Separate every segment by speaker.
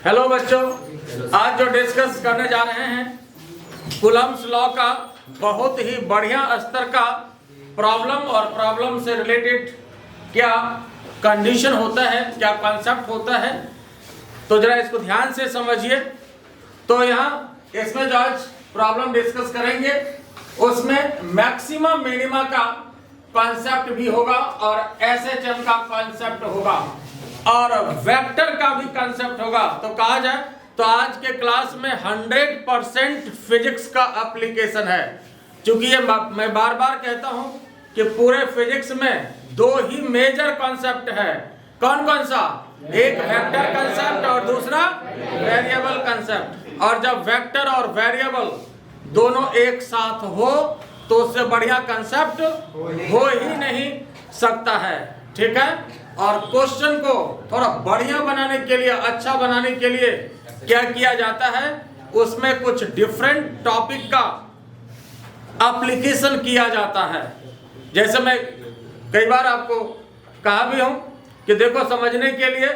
Speaker 1: Hello बच्चों, आज जो डिस्कस करने जा रहे हैं कूलम्ब्स लॉ का बहुत ही बढ़िया स्तर का प्रॉब्लम और प्रॉब्लम से रिलेटेड क्या कंडीशन होता है, क्या कॉन्सेप्ट होता है, तो जरा इसको ध्यान से समझिए। तो यहाँ इसमें जो आज प्रॉब्लम डिस्कस करेंगे उसमें मैक्सिमम मिनिमा का कॉन्सेप्ट भी होगा और एसएचएम का कॉन्सेप्ट होगा और वेक्टर का भी कॉन्सेप्ट होगा। तो कहा जाए तो आज के क्लास में 100% फिजिक्स का एप्लीकेशन है। क्योंकि ये मैं बार बार कहता हूं कि पूरे फिजिक्स में दो ही मेजर कॉन्सेप्ट है। कौन कौन सा? एक वेक्टर कॉन्सेप्ट और दूसरा वेरिएबल कॉन्सेप्ट। और जब वेक्टर और वेरिएबल दोनों एक साथ हो तो उससे बढ़िया कंसेप्ट हो ही नहीं सकता है। ठीक है। और क्वेश्चन को थोड़ा बढ़िया बनाने के लिए, अच्छा बनाने के लिए क्या किया जाता है, उसमें कुछ डिफरेंट टॉपिक का एप्लीकेशन किया जाता है। जैसे मैं कई बार आपको कहा भी हूं कि देखो, समझने के लिए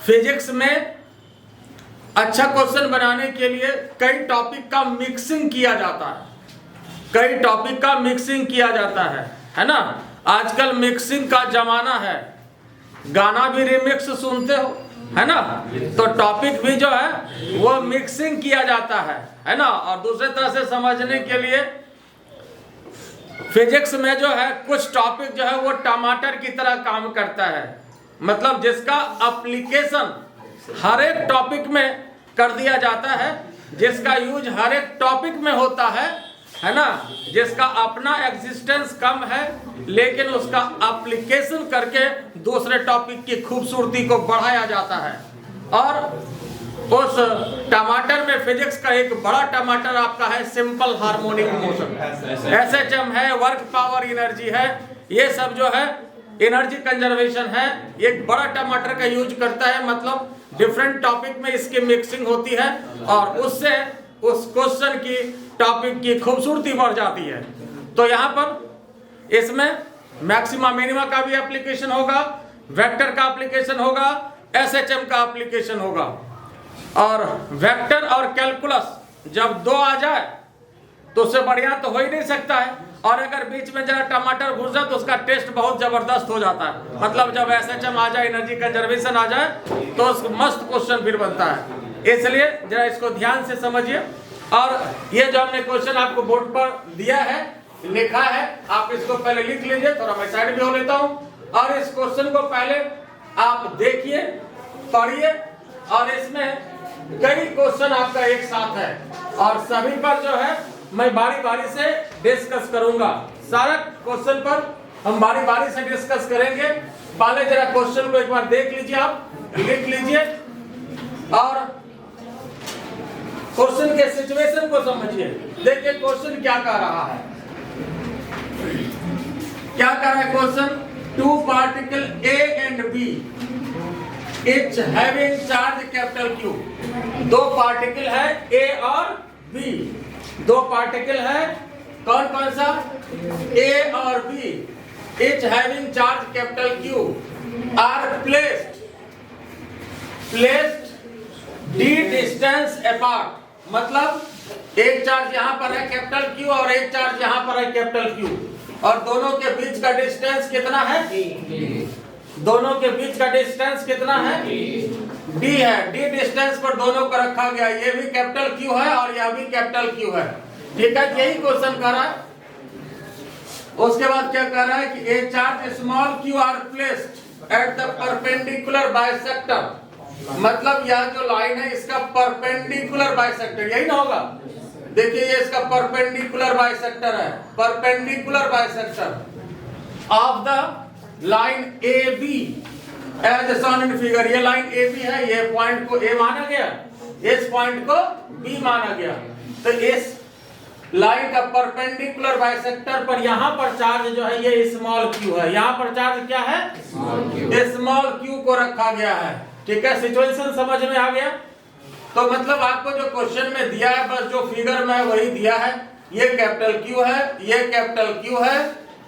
Speaker 1: फिजिक्स में अच्छा क्वेश्चन बनाने के लिए कई टॉपिक का मिक्सिंग किया जाता है, कई टॉपिक का मिक्सिंग किया जाता है ना। आजकल मिक्सिंग का जमाना है, गाना भी रिमिक्स सुनते हो, है ना। तो टॉपिक भी जो है वो मिक्सिंग किया जाता है ना। और दूसरे तरह से समझने के लिए फिजिक्स में जो है कुछ टॉपिक जो है वो टमाटर की तरह काम करता है। मतलब जिसका एप्लीकेशन हर एक टॉपिक में कर दिया जाता है, जिसका यूज हर एक टॉपिक में होता है ना। जिसका अपना एग्जिस्टेंस कम है लेकिन उसका एप्लीकेशन करके दूसरे टॉपिक की खूबसूरती को बढ़ाया जाता है। और उस टमाटर में फिजिक्स का एक बड़ा टमाटर आपका है सिंपल हार्मोनिक मोशन। एसएचएम है, वर्क पावर एनर्जी है, ये सब जो है एनर्जी कंजर्वेशन है। एक बड़ा टमाटर का यूज करता है, मतलब डिफरेंट टॉपिक में इसकी मिक्सिंग होती है और उससे उस क्वेश्चन की टॉपिक की खूबसूरती बढ़ जाती है। तो यहाँ पर इसमें मैक्सिमा मिनिमा का भी एप्लीकेशन होगा, वेक्टर का एप्लीकेशन होगा, एसएचएम का एप्लीकेशन होगा। और वेक्टर और कैलकुलस जब दो आ जाए तो उससे बढ़िया तो हो ही नहीं सकता है। और अगर बीच में जरा टमाटर घुस जाए तो उसका टेस्ट बहुत जबरदस्त हो जाता है। मतलब जब एसएचएम आ जाए, एनर्जी कंजर्वेशन आ जाए, तो मस्त क्वेश्चन फिर बनता है। इसलिए जरा इसको ध्यान से समझिए। और ये जो हमने क्वेश्चन आपको बोर्ड पर दिया है, लिखा है, आप इसको पहले लिख लीजिए। थोड़ा मैं साइड भी हो लेता हूँ। और इस क्वेश्चन को पहले आप देखिए, पढ़िए। और इसमें कई क्वेश्चन आपका एक साथ है और सभी पर जो है मैं बारी बारी से डिस्कस करूंगा। सारा क्वेश्चन पर हम बारी बारी से डिस्कस करेंगे। पहले जरा क्वेश्चन को एक बार देख लीजिए, आप लिख लीजिए और क्वेश्चन के सिचुएशन को समझिए। देखिए क्वेश्चन क्या कह रहा है, क्या कह रहा है question. Two particle A and B each having charge capital Q. दो पार्टिकल है ए और बी, दो पार्टिकल है, कौन कौन सा? ए और B, each having charge capital Q are placed D distance apart. मतलब एक चार्ज यहां पर है कैपिटल क्यू और एक चार्ज यहां पर है कैपिटल क्यू, और दोनों के बीच का डिस्टेंस कितना है? दोनों के बीच का डिस्टेंस कितना है? डी है। डी डिस्टेंस पर दोनों को रखा गया। ये भी कैपिटल क्यू है और यह भी कैपिटल क्यू है। ठीक है, यही क्वेश्चन कर रहा है। उसके बाद क्या कह रहा है कि ए charge small Q are placed at the perpendicular bisector. मतलब यह जो लाइन है इसका परपेंडिकुलर बाइसेक्टर, यही ना होगा। देखिए ये इसका परपेंडिकुलर बाइसेक्टर है, perpendicular bisector of the line A B as shown in figure. ये लाइन ए बी है, ये पॉइंट को ए माना गया, इस पॉइंट को बी माना गया। तो इस लाइन का परपेंडिकुलर बाइसेक्टर पर यहाँ पर चार्ज जो है ये स्मॉल क्यू है। यहाँ पर चार्ज क्या है? स्मॉल क्यू को रखा गया है। ठीक है, सिचुएशन समझ में आ गया। तो मतलब आपको जो क्वेश्चन में दिया है, बस जो फिगर में है वही दिया है। ये कैपिटल क्यू है, ये कैपिटल क्यू है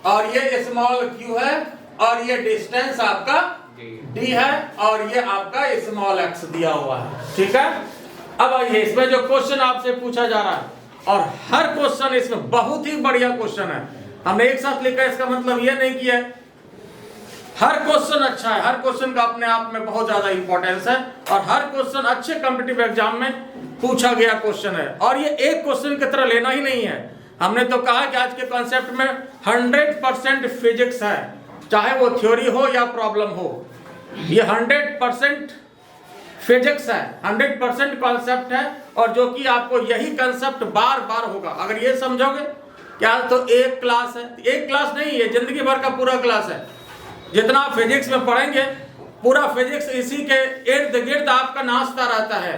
Speaker 1: और ये स्मॉल क्यू है और ये डिस्टेंस आपका डी है और ये आपका स्मॉल एक्स दिया हुआ है। ठीक है, अब आइए इसमें जो क्वेश्चन आपसे पूछा जा रहा है, और हर क्वेश्चन इसमें बहुत ही बढ़िया क्वेश्चन है। हमने एक साथ लिखा है, इसका मतलब ये नहीं किया है। हर क्वेश्चन अच्छा है, हर क्वेश्चन का अपने आप में बहुत ज्यादा इंपॉर्टेंस है, और हर क्वेश्चन अच्छे कॉम्पिटिटिव एग्जाम में पूछा गया क्वेश्चन है। और ये एक क्वेश्चन की तरह लेना ही नहीं है। हमने तो कहा कि आज के कॉन्सेप्ट में 100% फिजिक्स है, चाहे वो थ्योरी हो या प्रॉब्लम हो। ये 100% फिजिक्स है, 100% कॉन्सेप्ट है, और जो कि आपको यही कॉन्सेप्ट बार बार होगा। अगर ये समझोगे क्या तो एक क्लास है, एक क्लास नहीं है, जिंदगी भर का पूरा क्लास है। जितना फिजिक्स में पढ़ेंगे पूरा फिजिक्स इसी के इर्द गिर्द आपका नाचता रहता है।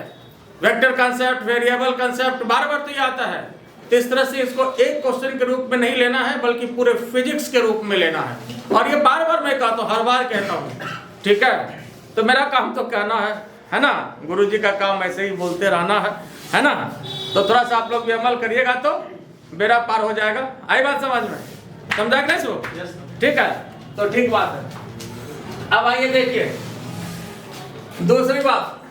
Speaker 1: वेक्टर कॉन्सेप्ट, वेरिएबल कॉन्सेप्ट बार बार तो ये आता है। तो इस तरह से इसको एक क्वेश्चन के रूप में नहीं लेना है, बल्कि पूरे फिजिक्स के रूप में लेना है। और ये बार बार मैं कहता हूँ, हर बार कहता हूँ। ठीक है, तो मेरा काम तो कहना है ना, गुरुजी का काम ऐसे ही बोलते रहना है ना। तो थोड़ा सा आप लोग भी अमल करिएगा तो बेड़ा पार हो जाएगा। आई बात समझ में? समझा कि नहीं सो? ठीक है, तो ठीक बात है। अब आइए देखिए दूसरी बात।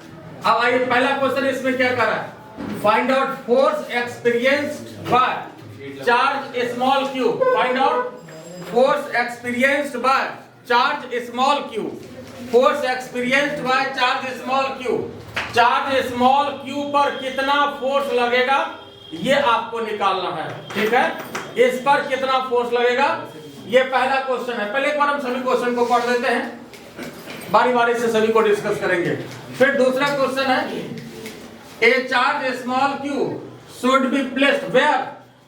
Speaker 1: अब आइए पहला क्वेश्चन इसमें क्या कर रहा है, find out force experienced by charge small Q. Find out force experienced by charge small Q. Force experienced by charge small Q. Charge small Q पर कितना फोर्स लगेगा ये आपको निकालना है। ठीक है, इस पर कितना फोर्स लगेगा, ये पहला क्वेश्चन है। पहले एक बार हम सभी क्वेश्चन को पढ़ लेते हैं, बारी बारी से सभी को डिस्कस करेंगे। फिर दूसरा क्वेश्चन है, a charge small Q should be placed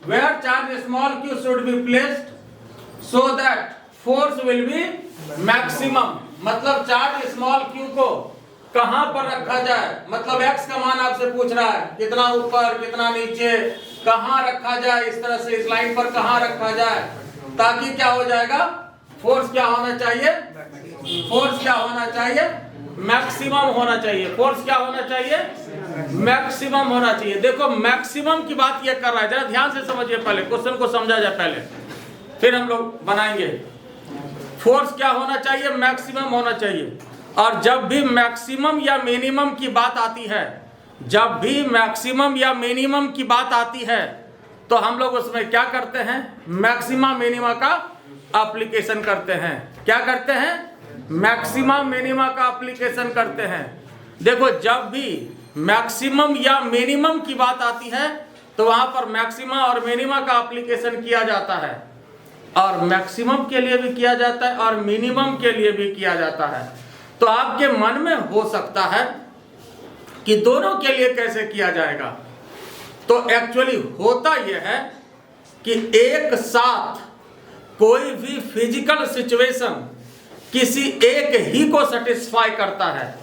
Speaker 1: where charge small Q should be placed so that force will be maximum. मतलब चार्ज स्मॉल क्यू को कहां पर रखा जाए, मतलब एक्स का मान आपसे पूछ रहा है, कितना ऊपर कितना नीचे, कहां रखा जाए, इस तरह से इस लाइन पर कहां रखा जाए, ताकि क्या हो जाएगा, फोर्स क्या होना चाहिए, फोर्स क्या होना चाहिए, मैक्सिमम होना चाहिए। फोर्स क्या होना चाहिए, मैक्सिमम होना चाहिए। देखो मैक्सिमम की बात ये कर रहा है, जरा ध्यान से समझिए, पहले क्वेश्चन को समझा जाए पहले, फिर हम लोग बनाएंगे। फोर्स क्या होना चाहिए, मैक्सिमम होना चाहिए। और जब भी मैक्सिमम या मिनिमम की बात आती है, जब भी मैक्सिमम या मिनिमम की बात आती है, तो हम लोग उसमें क्या करते हैं, मैक्सिमा मिनिमा का एप्लीकेशन करते हैं। क्या करते हैं, मैक्सिमा मिनिमा का एप्लीकेशन करते हैं। देखो जब भी मैक्सिमम या मिनिमम की बात आती है तो वहां पर मैक्सिमा और मिनिमा का एप्लीकेशन किया जाता है, और मैक्सिमम के लिए भी किया जाता है और मिनिमम के लिए भी किया जाता है। तो आपके मन में हो सकता है कि दोनों के लिए कैसे किया जाएगा। तो एक्चुअली होता यह है कि एक साथ कोई भी फिजिकल सिचुएशन किसी एक ही को सेटिस्फाई करता है,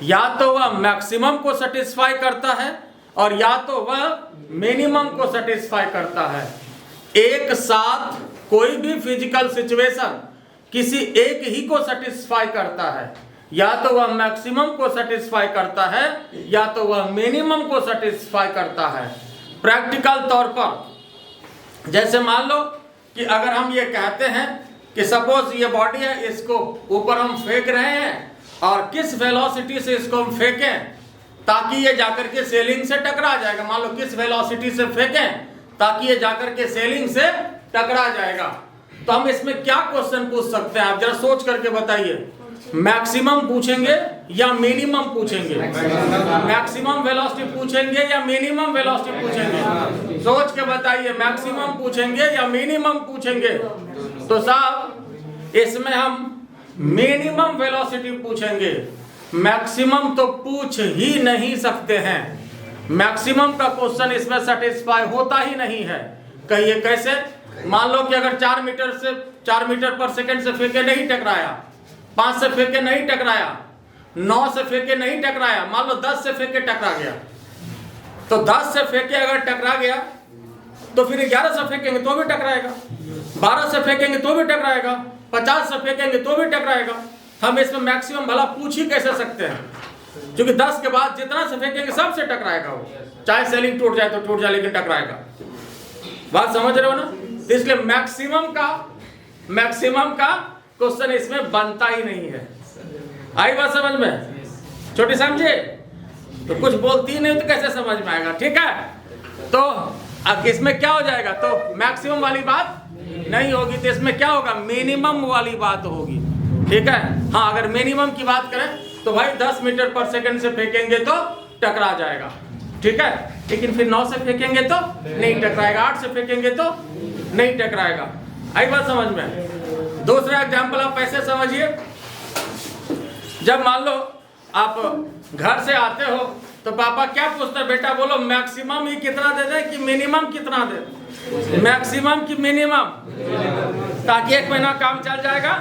Speaker 1: या तो वह मैक्सिमम को सेटिस्फाई करता है और या तो वह मिनिमम को सेटिस्फाई करता है। एक साथ कोई भी फिजिकल सिचुएशन किसी एक ही को सेटिस्फाई करता है, या तो वह मैक्सिमम को सेटिस्फाई करता है या तो वह मिनिमम को सेटिस्फाई करता है। प्रैक्टिकल तौर पर जैसे मान लो कि अगर हम ये कहते हैं कि सपोज ये बॉडी है, इसको ऊपर हम फेंक रहे हैं, और किस वेलोसिटी से इसको हम फेंकें ताकि ये जाकर के सेलिंग से टकरा जाएगा। मान लो किस वेलोसिटी से फेंकें ताकि ये जाकर के सेलिंग से टकरा जाएगा। तो हम इसमें क्या क्वेश्चन पूछ सकते हैं, आप जरा सोच करके बताइए। मैक्सिमम पूछेंगे या मिनिमम पूछेंगे, मैक्सिमम वेलोसिटी पूछेंगे या मिनिमम वेलोसिटी पूछेंगे, सोच के बताइए। मैक्सिमम पूछेंगे या मिनिमम पूछेंगे? तो साहब इसमें हम मिनिमम वेलोसिटी पूछेंगे, मैक्सिमम तो पूछ ही नहीं सकते हैं। मैक्सिमम का क्वेश्चन इसमें सेटिस्फाई होता ही नहीं है। कहिए कैसे? मान लो कि अगर 4 मीटर पर सेकंड से फेंके नहीं टकराया, 5 से फेंके नहीं टकराया, 9 से फेंके नहीं टकराया, मान लो 10 से फेंके टकरा गया, तो 10 से फेंके अगर टकरा गया तो फिर 11 से फेंकेंगे तो भी टकराएगा, 12 से फेंकेंगे तो भी टकराएगा, 50 से फेंकेंगे तो भी टकराएगा। हम इसमें मैक्सिमम भला पूछ ही कैसे सकते हैं, क्योंकि 10 के बाद जितना से फेंकेंगे सबसे टकराएगा वो, चाहे सेलिंग टूट जाए तो टूट जाए लेकिन टकराएगा। बात समझ रहे हो ना? इसलिए मैक्सिमम का क्वेश्चन इसमें बनता ही नहीं है। आई बात समझ में? छोटी समझे? तो कुछ बोलती नहीं तो कैसे समझ में आएगा? ठीक है, तो अब इसमें क्या हो जाएगा? तो मैक्सिमम वाली बात नहीं होगी, तो इसमें क्या होगा? मिनिमम वाली बात होगी। ठीक है, हाँ, अगर मिनिमम की बात करें तो भाई 10 मीटर पर सेकंड से फेंकेंगे तो टकरा जाएगा। ठीक है, लेकिन फिर 9 से फेंकेंगे तो नहीं टकराएगा, 8 से फेंकेंगे तो नहीं टकराएगा। आई बात समझ में? दूसरा एग्जाम्पल आप ऐसे समझिए, जब मान लो आप घर से आते हो तो पापा क्या पूछते हैं? बेटा बोलो मैक्सिमम ही कितना दे दे कि मिनिमम कितना दे? मैक्सिमम कि मिनिमम, ताकि 1 महीना काम चल जाएगा।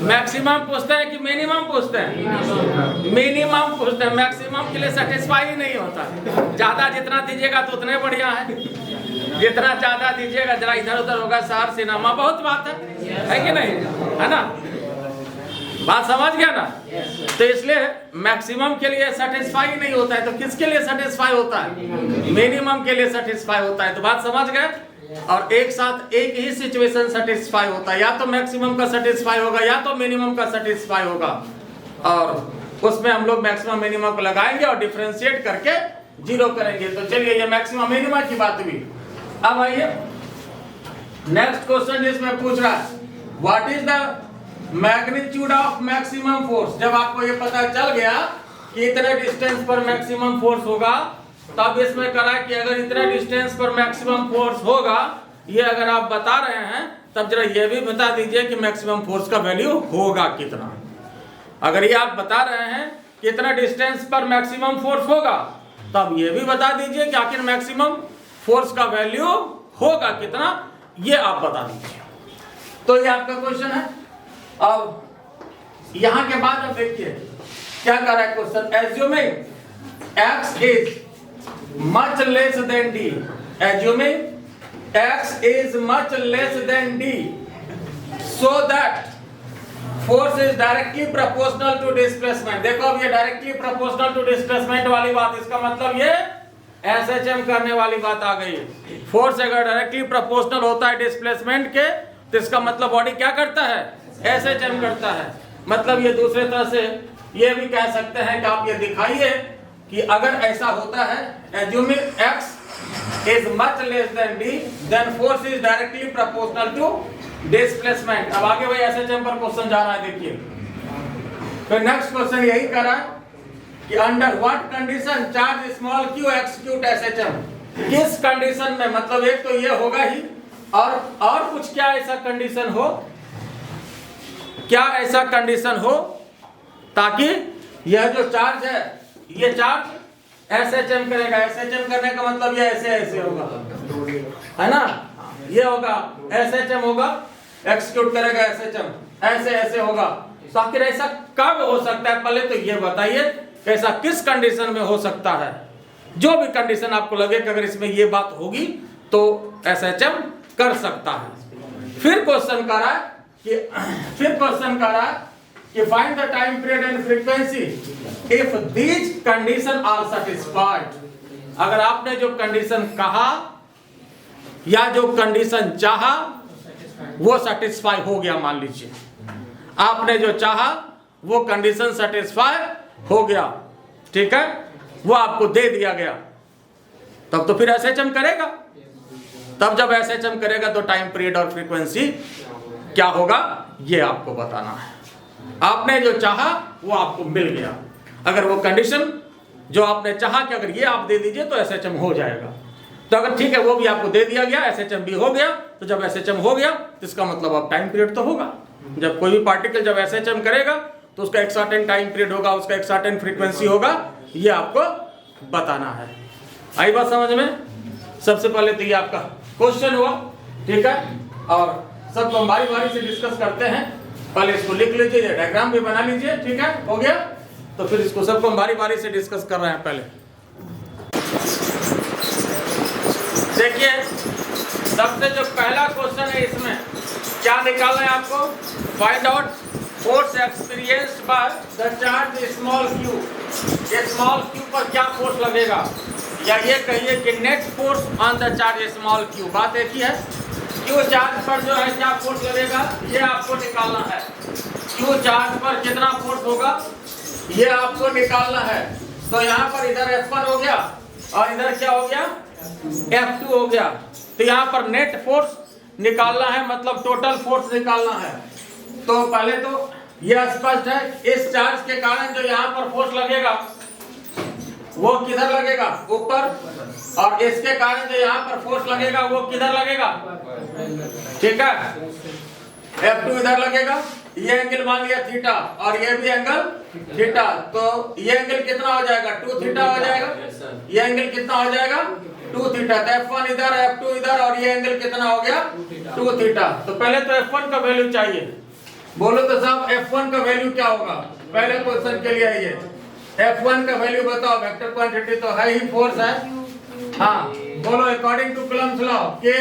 Speaker 1: मैक्सिमम पूछते हैं कि मिनिमम पूछते हैं? मिनिमम पूछते हैं। मैक्सिमम के लिए सेटिस्फाई नहीं होता। ज्यादा जितना दीजिएगा तो उतने बढ़िया है, जितना ज्यादा दीजिएगा जरा इधर उधर होगा, शहर सिनेमा बहुत बात है कि नहीं? है ना? बात समझ गया ना? तो इसलिए मैक्सिमम के लिए सेटिस्फाई नहीं होता है, तो किसके लिए सेटिस्फाई होता है? मिनिमम के लिए सेटिस्फाई होता है। तो बात समझ गए? और एक साथ एक ही सिचुएशन सेटिस्फाई होता है, या तो मैक्सिमम का सेटिस्फाई होगा या तो मिनिमम का सेटिस्फाई होगा, और उसमें हम लोग मैक्सिमम मिनिमम को लगाएंगे और डिफरेंशिएट करके 0 करेंगे। तो चलिए, ये मैक्सिमम मिनिमम की बात हुई। अब आइए नेक्स्ट क्वेश्चन जिसमें पूछ रहा है, what is the magnitude of maximum force. जब आपको ये पता चल गया कि इतने डिस्टेंस पर मैक्सिमम फोर्स होगा, तब इसमें करा कि अगर इतने डिस्टेंस पर मैक्सिमम फोर्स होगा, ये अगर आप बता रहे हैं, तब जरा ये भी बता दीजिए कि मैक्सिमम फोर्स का वैल्यू होगा कितना। अगर ये आप बता रहे हैं कि इतना डिस्टेंस पर मैक्सिमम फोर्स होगा, तब ये भी बता दीजिए कि आखिर मैक्सिमम फोर्स का वैल्यू होगा कितना, ये आप बता दीजिए। तो ये आपका क्वेश्चन है। अब यहां के बाद अब देखिए क्या कर रहा है question. Assuming x is much less than d, assuming x is much less than d, so that force is directly proportional to displacement। देखो अब ये डायरेक्टली प्रोपोर्शनल टू डिस्प्लेसमेंट वाली बात, इसका मतलब ये SHM करने वाली बात आ गई। फोर्स अगर डायरेक्टली प्रोपोर्शनल होता है डिस्प्लेसमेंट के, तो इसका मतलब बॉडी क्या करता है? SHM करता है। मतलब ये दूसरे तरह से ये भी कह सकते हैं कि आप ये दिखाइए कि अगर ऐसा होता है, assuming x is much less than d, then force is directly proportional to displacement। अब आगे वही SHM पर क्वेश्चन जा रहा है, देखिए। फिर नेक्स्ट क्वेश्चन यही कर रहा है कि under what condition charge small q execute SHM। किस कंडीशन में, मतलब एक तो ये होगा ही, और कुछ क्या ऐसा कंडीशन हो, क्या ऐसा कंडीशन हो ताकि यह जो चार्ज है, ये चार्ज SHM करेगा। SHM करने का मतलब ये ऐसे ऐसे होगा, है ना? ये होगा SHM होगा, एक्सिक्यूट करेगा SHM, ऐसे ऐसे होगा। तो आखिर ऐसा कब हो सकता है? पहले तो ये बताइए ऐसा किस कंडीशन में हो सकता है। जो भी कंडीशन आपको लगे कि अगर इसमें ये बात होगी तो SHM कर सकता है। फिर क्वेश्चन कर रहा है कि find the time period and frequency if these condition are satisfied. अगर आपने जो कंडीशन कहा या जो कंडीशन चाहा वो सेटिस्फाई हो गया, मान लीजिए आपने जो चाहा वो कंडीशन सेटिस्फाई हो गया, ठीक है, वो आपको दे दिया गया, तब तो फिर SHM करेगा। तब जब SHM करेगा तो टाइम पीरियड और फ्रीक्वेंसी क्या होगा ये आपको बताना है। आपने जो चाहा वो आपको मिल गया। अगर वो कंडीशन जो आपने चाहा कि अगर ये आप दे दीजिए तो SHM हो जाएगा, तो अगर ठीक है वो भी आपको दे दिया गया, SHM भी हो गया, तो जब SHM हो गया तो इसका मतलब अब टाइम पीरियड तो होगा। जब कोई भी पार्टिकल जब SHM करेगा तो उसका एक सर्टेन टाइम पीरियड होगा, उसका एक सर्टेन फ्रीक्वेंसी होगा, ये आपको बताना है। आई बात समझ में? सबसे पहले तो ये आपका क्वेश्चन हुआ, ठीक है, और सबको हम बारी बारी से डिस्कस करते हैं। पहले इसको लिख लीजिए, डायग्राम भी बना लीजिए, ठीक है, हो गया। तो फिर इसको सबको हम बारी बारी से डिस्कस कर रहे हैं। पहले देखिए, सबसे जो पहला क्वेश्चन है इसमें क्या निकालना है आपको? Find out force experienced by the charge small q। ये स्मॉल q पर क्या फोर्स लगेगा, या ये कहिए कि net force on the charge small q। बात एक ही है, q चार्ज पर जो है क्या फोर्स लगेगा ये आपको निकालना है। Q चार्ज पर कितना फोर्स होगा ये आपको निकालना है। तो यहाँ पर इधर F1 हो गया और इधर क्या हो गया F2 हो गया। तो यहाँ पर नेट फोर्स निकालना है, मतलब टोटल फोर्स निकालना है। तो पहले तो यह स्पष्ट है, इस चार्ज के कारण जो यहाँ पर फोर्स लगेगा वो किधर लगेगा, ऊपर, और इसके कारण जो यहाँ पर फोर्स लगेगा वो किधर लगेगा, ठीक है, F2 इधर लगेगा। ये एंगल मान लिया थीटा और ये भी एंगल थीटा, तो ये एंगल कितना हो जाएगा 2 थीटा हो जाएगा। ये एंगल कितना हो जाएगा 2 थीटा। तो F1 इधर F2 इधर और ये एंगल कितना हो गया 2 थीटा। तो पहले तो F1 का वैल्यू चाहिए। बोलो तो साहब F1 का वैल्यू क्या होगा, पहले क्वेश्चन के लिए ये F1 का वैल्यू बताओ। वेक्टर क्वांटिटी तो है ही, फोर्स है। हाँ बोलो, according to Coulomb's law K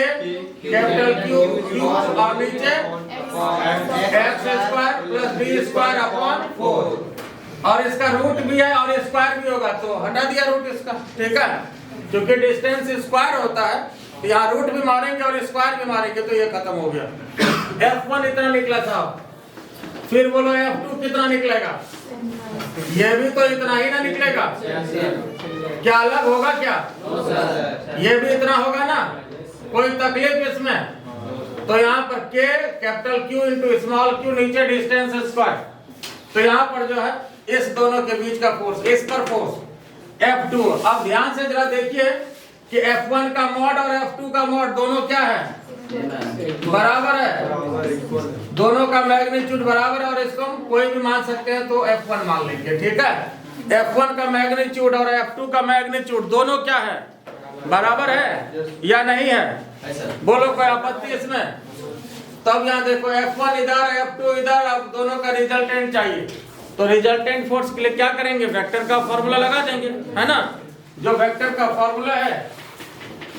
Speaker 1: capital Q और नीचे x² प्लस d² अपॉन 4, और इसका रूट भी है और स्क्वायर भी होगा, तो हटा दिया रूट इसका, ठीक है। क्योंकि डिस्टेंस स्क्वायर होता है तो यहाँ रूट भी मारेंगे और स्क्वायर भी मारेंगे, तो ये खत्म हो गया। F1 इतना निकला था। फिर बोलो F2 कितना निकलेगा, ये भी तो इतना ही ना निकलेगा, क्या अलग होगा क्या, ये भी इतना होगा ना, कोई तकलीफ इसमें। तो यहाँ पर K capital Q into small q, नीचे डिस्टेंस स्क्वायर। तो यहाँ पर जो है इस दोनों के बीच का फोर्स, इस पर फोर्स F2। अब ध्यान से जरा देखिए कि F1 का मॉड और F2 का मॉड दोनों क्या है, बराबर है, दोनों का मैग्नीट्यूड बराबर है, और इसको हम कोई भी मान सकते हैं, तो F1 मान लेंगे, ठीक है। F1 का मैग्नीट्यूड और F2 का मैग्नीट्यूड दोनों क्या है, बराबर है या नहीं है, बोलो कोई आपत्ति इसमें। तब यहाँ देखो F1 इधर F2 इधर, अब दोनों का रिजल्टेंट चाहिए। तो रिजल्टेंट फोर्स के लिए क्या करेंगे, वेक्टर का फॉर्मूला लगा देंगे, है ना। जो वेक्टर का फॉर्मूला है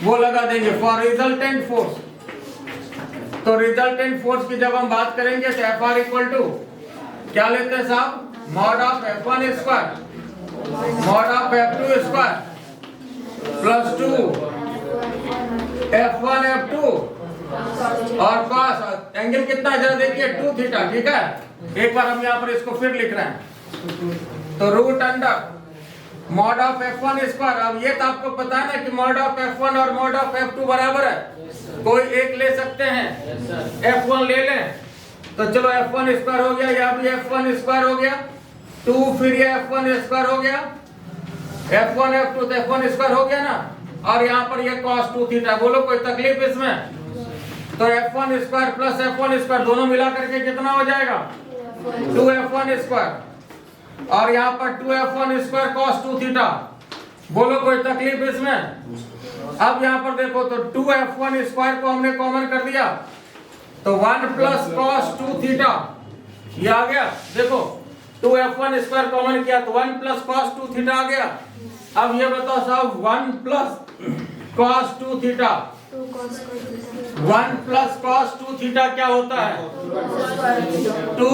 Speaker 1: वो लगा देंगे फॉर रिजल्टेंट फोर्स। तो रिजल्टेंट फोर्स की जब हम बात करेंगे तो Fr इक्वल टू क्या लेते हैं साहब, mod of F1 square mod of F2 square plus 2 F1 F2 और कॉस, एंगल कितना है जरा देखिए 2 थीटा, ठीक है। एक बार हम यहाँ पर इसको फिर लिख रहे हैं, तो root under mod of F1 square. अब ये तो आपको पता है ना कि मॉड ऑफ F1 और मॉड ऑफ F2 बराबर है, कोई एक ले सकते हैं, F1 ले लें, तो चलो F1 स्क्वायर हो गया, यहाँ भी F1 स्क्वायर हो गया 2, फिर ये F1 स्क्वायर हो गया, F1 F2 तो F1 स्क्वायर हो गया ना, और यहाँ पर ये cos 2 थीटा। बोलो कोई तकलीफ इसमें। तो F1 square plus F1 square दोनों मिला करके कितना हो जाएगा 2F1 स्क्वायर, और यहाँ पर 2F1 स्क्वायर cos 2 थीटा। बोलो कोई तकलीफ इसमें। अब यहाँ पर देखो तो 2F1 स्क्वायर को हमने कॉमन कर दिया, तो 1 प्लस cos 2 थीटा ये आ गया। देखो 2F1 स्क्वायर कॉमन किया तो 1 प्लस cos 2 थीटा आ गया। अब ये बताओ साहब 1 plus cos 2 theta, 1 plus cos 2 theta क्या होता है 2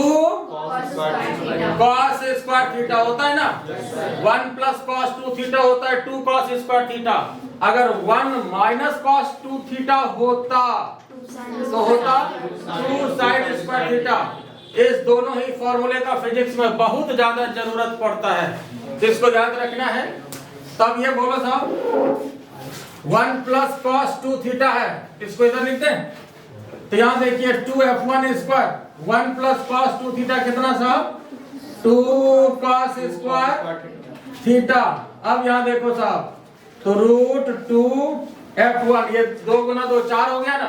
Speaker 1: cos स्क्वायर थीटा होता है ना। 1 प्लस cos 2 थीटा होता है 2 cos स्क्वायर थीटा। अगर 1 माइनस cos 2 थीटा होता तो होता 2 sin स्क्वायर थीटा। इस दोनों ही फॉर्मूले का फिजिक्स में बहुत ज्यादा जरूरत पड़ता है, तो इसको याद रखना है। तब ये बोलो साहब 1 प्लस cos 2 थीटा है, इसको इधर लिखते हैं। तो यहाँ देखिए 2F1 square 1 plus cos 2 theta कितना साहब 2 cos स्क्वायर थीटा। अब यहाँ देखो साहब तो रूट 2F1, ये 2 गुना 2 4 हो गया ना,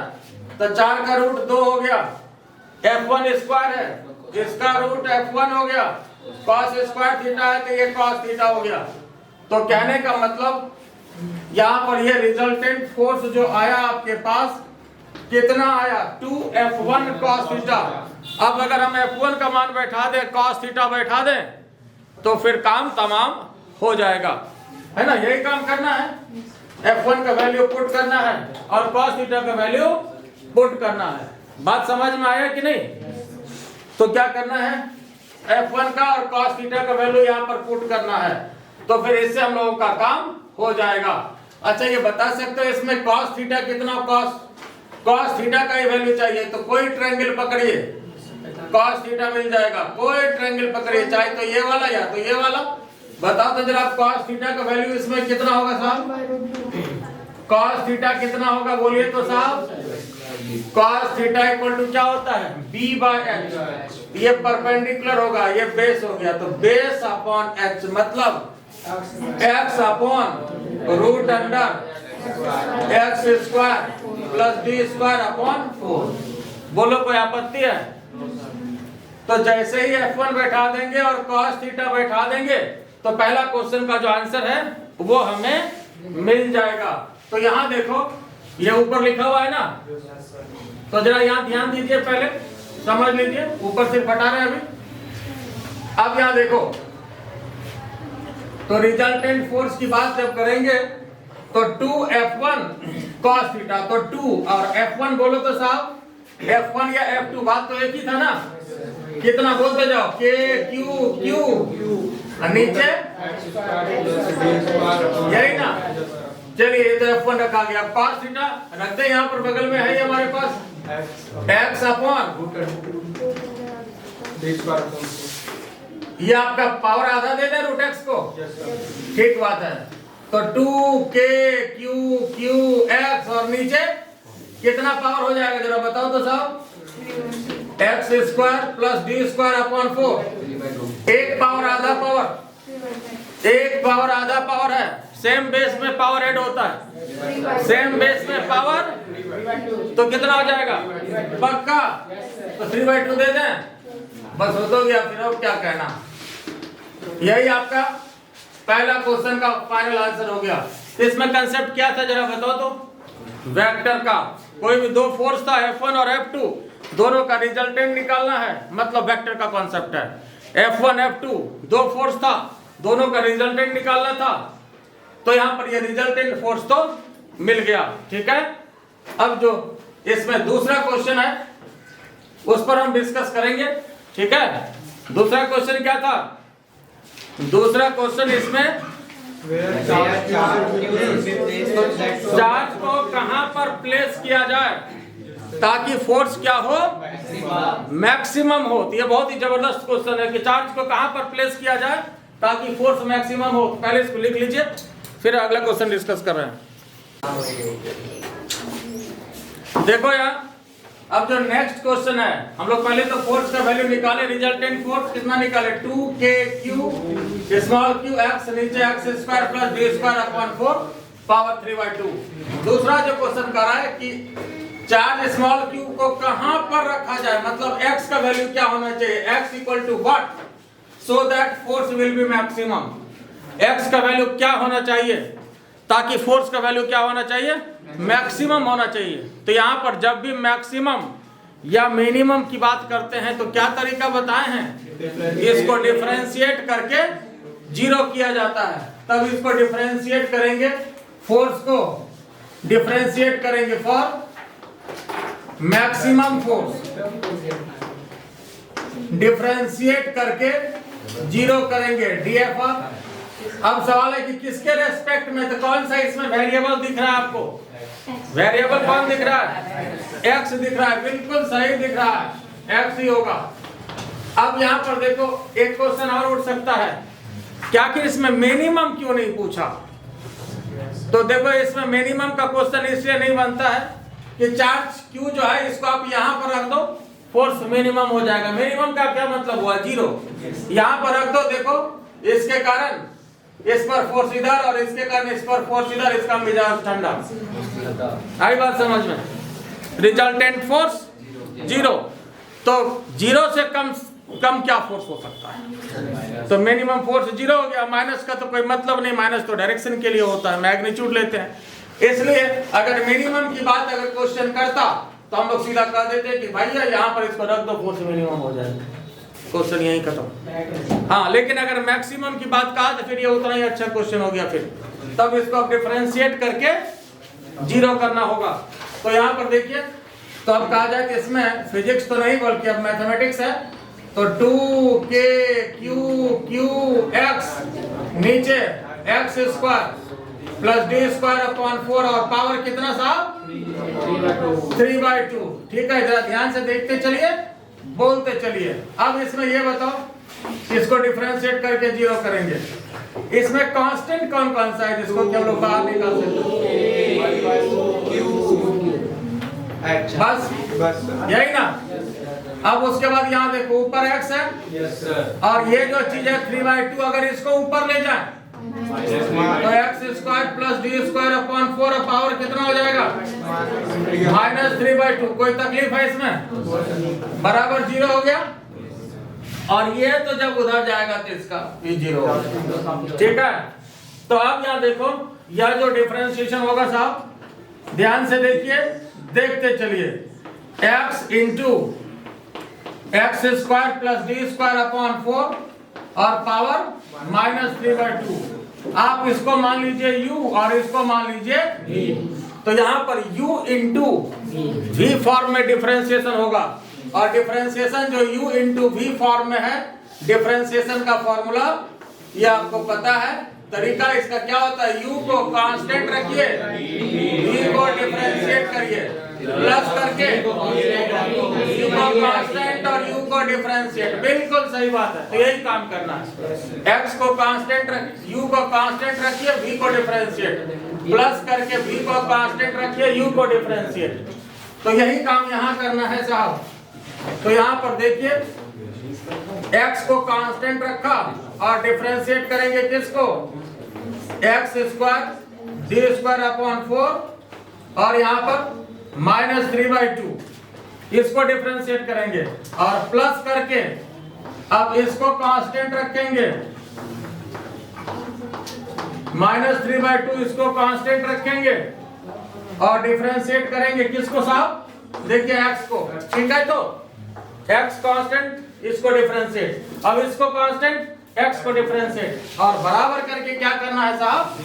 Speaker 1: तो 4 का रूट 2 हो गया। F1 स्क्वायर है, इसका रूट F1 हो गया, cos स्क्वायर थीटा है तो ये cos थीटा हो गया। तो कहने का मतलब यहाँ पर ये रिजल्टेंट फोर्स जो आया आपके पास कितना आया 2F1 cos थीटा। अब अगर हम F1 का मान बैठा दें, cos थीटा बैठा दें, तो फिर काम तमाम हो जाएगा, है ना। यही काम करना है, F1 का वैल्यू पुट करना है और cos थीटा का वैल्यू पुट करना है। बात समझ में आया कि नहीं। तो क्या करना है F1 का और cos थीटा का वैल्यू यहाँ पर पुट करना है, तो फिर इससे हम लोगों का काम हो जाएगा। अच्छा ये बता सकते हो इसमें cos थीटा कितना, cos थीटा का ही वैल्यू चाहिए, तो कोई ट्रायंगल पकड़िए, cos थीटा मिल जाएगा। कोई ट्रायंगल पकड़िए, चाहे तो ये वाला या तो ये वाला, बताओ तो जरा cos थीटा का वैल्यू इसमें कितना होगा साहब? cos थीटा कितना होगा बोलिए तो साहब? cos थीटा इक्वल टू क्या होता है? b by h। ये परपेंडिकुलर होगा, ये बेस हो गया, तो बेस अपॉन h मतलब x upon root under X square plus D square upon 4। बोलो कोई आपत्ति है? तो जैसे ही f1 बैठा देंगे और cos थीटा बैठा देंगे तो पहला क्वेश्चन का जो आंसर है वो हमें मिल जाएगा। तो यहाँ देखो ये ऊपर लिखा हुआ है ना, तो जरा यहाँ ध्यान दीजिए, पहले समझ लीजिए, ऊपर सिर्फ हटा रहे हैं अभी। अब यहाँ देखो, तो रिजल्टेंट फोर्स की बात जब करेंगे तो 2F1 cos थीटा, तो 2 और F1 बोलो तो साहब F1 या F2, बात तो एक ही था ना। कितना बोलते जाओ? K Q Q और नीचे यही ना। चलिए ये तो F1 रखा गया, cos थीटा रखते हैं यहाँ पर, बगल में है हमारे पास x अपॉन, ये आपका पावर आधा दे दे रूट x को, ठीक बात है। तो 2k q q x और नीचे कितना पावर हो जाएगा जरा बताओ तो साहब? x square plus D square upon 4। एक पावर आधा पावर, एक पावर आधा पावर है, सेम बेस में पावर ऐड होता है, सेम बेस में पावर, तो कितना हो जाएगा पक्का? तो 3/2 दे दें, बस हो तो गया, फिर और क्या कहना। यही आपका पहला क्वेश्चन का फाइनल आंसर हो गया। तो इसमें कंसेप्ट क्या था जरा बताओ तो? वेक्टर का, कोई भी दो फोर्स था F1 और F2, दोनों का रिजल्टेंट निकालना है, मतलब वेक्टर का कॉन्सेप्ट है। F1 F2 दो फोर्स था, दोनों का रिजल्टेंट निकालना था, तो यहाँ पर ये रिजल्टेंट फोर्स तो मिल गया, ठीक है। अब जो इसमें दूसरा क्वेश्चन है उस पर हम डिस्कस करेंगे, ठीक है। दूसरा क्वेश्चन क्या था? दूसरा क्वेश्चन इसमें चार्ज को कहां पर प्लेस किया जाए ताकि फोर्स क्या हो? मैक्सिमम हो। तो ये बहुत ही जबरदस्त क्वेश्चन है कि चार्ज को कहां पर प्लेस किया जाए ताकि फोर्स मैक्सिमम हो। पहले इसको लिख लीजिए, फिर अगला क्वेश्चन डिस्कस कर रहे हैं। देखो यार, अब जो नेक्स्ट क्वेश्चन है, हम लोग पहले तो फोर्स का वैल्यू निकाले, रिजल्टेंट फोर्स कितना निकाले? 2kq स्मॉल q x नीचे x square plus d square upon 4 power 3/2। दूसरा जो क्वेश्चन कर रहा है कि चार्ज स्मॉल q को कहां पर रखा जाए, मतलब x का वैल्यू क्या होना चाहिए? x equal to what so that force will be maximum. x का वैल्यू क्या होना चाहिए ताकि फोर्स का वैल्यू क्या होना चाहिए? मैक्सिमम होना चाहिए। तो यहाँ पर जब भी मैक्सिमम या मिनिमम की बात करते हैं तो क्या तरीका बताए हैं? इसको डिफरेंशिएट करके जीरो किया जाता है, तब इसको डिफरेंशिएट करेंगे, फोर्स को डिफरेंशिएट करेंगे फॉर मैक्सिमम फोर्स, डिफरेंशिएट करके जीरो करेंगे DFR। अब सवाल है कि किसके रेस्पेक्ट में, तो कौन सा इसमें वेरिएबल दिख रहा है आपको? वेरिएबल कौन दिख रहा है? x दिख रहा है, बिल्कुल सही दिख रहा है, x ही होगा। अब यहाँ पर देखो एक क्वेश्चन और उठ सकता है, क्या कि इसमें मिनिमम क्यों नहीं पूछा? तो देखो इसमें मिनिमम का क्वेश्चन इसलिए नहीं बनता है कि चार्ज q जो है इसको आप यहाँ पर रख दो, फोर्स मिनिमम हो जाएगा। मिनिमम का क्या मतलब हुआ? जीरो। यहाँ पर रख दो, देखो इसके कारण इस पर फोर्स इधर और इसके कारण इस पर फोर्स इधर, इसका मिजाज ठंडा। आई बात समझ में? रिजल्टेंट फोर्स जीरो, तो जीरो से कम क्या फोर्स हो सकता है? तो मिनिमम फोर्स जीरो हो गया। माइनस का तो कोई मतलब नहीं, माइनस तो डायरेक्शन के लिए होता है, मैग्नीट्यूड लेते हैं। इसलिए अगर मिनिमम की बात अगर क्वेश्चन करता तो हम लोग सीधा कह देते कि भैया यहाँ पर इसको रख दो, फोर्स मिनिमम हो जाएगा, क्वेश्चन यही खत्म। हाँ, लेकिन अगर मैक्सिमम की बात कहा तो फिर ये उतना ही अच्छा क्वेश्चन हो गया, फिर तब इसको अब डिफरेंशिएट करके जीरो करना होगा। तो यहाँ पर देखिए, तो अब कहा जाए कि इसमें फिजिक्स तो नहीं बल्कि अब मैथमेटिक्स है। तो 2kq(x) नीचे x square plus d square upon 4 और पावर कितना साहब? 3/2। ठीक है, जरा ध्यान से देखते चलिए। बोलते चलिए। अब इसमें ये बताओ, इसको डिफरेंशिएट करके 0 करेंगे। इसमें कांस्टेंट कौन कौन सा है जिसको कि हम लोग बाहर निकाल सकते हैं? बस यही ना। अब उसके बाद यहाँ देखो ऊपर x है, और ये जो चीज है 3/2, अगर इसको ऊपर ले जाए तो x² plus d² upon 4 power कितना हो जाएगा? -3/2। कोई तकलीफ है इसमें? बराबर 0 हो गया। और ये तो जब उधर जाएगा तो इसका भी 0 हो जाएगा। ठीक है, तो अब यहाँ देखो, यह जो डिफरेंशिएशन होगा साहब ध्यान से देखिए, देखते चलिए। x into x² plus d² upon 4 और पावर -3/2। आप इसको मान लीजिए u और इसको मान लीजिए v। तो यहाँ पर u इंटू v फॉर्म में डिफरेंशिएशन होगा, और डिफरेंशिएशन जो u इंटू v फॉर्म में है, डिफरेंशिएशन का फॉर्मूला ये आपको पता है। तरीका इसका क्या होता है? u को कांस्टेंट रखिए, v को डिफरेंशिएट करिए, प्लस करके u को कांस्टेंट और u को डिफरेंशिएट। बिल्कुल सही बात है, तो यही काम करना है। x को कांस्टेंट u को कांस्टेंट रखिए, v को डिफरेंशिएट, प्लस करके v को कांस्टेंट रखिए, u को डिफरेंशिएट। तो यही काम यहाँ करना है साहब। तो यहाँ पर देखिए, x को कांस्टेंट रखा और डिफरेंशिएट करेंगे किसको? x² d² अपॉन 4 और यहाँ पर -3/2, इसको डिफरेंशिएट करेंगे और प्लस करके अब इसको कांस्टेंट रखेंगे, -3/2 इसको कांस्टेंट रखेंगे और डिफरेंशिएट करेंगे किसको साहब? देखिए x को, ठीक है, तो x कांस्टेंट, इसको डिफरेंशिएट, अब इसको कांस्टेंट, x को डिफरेंशिएट, और बराबर करके क्या करना है साहब?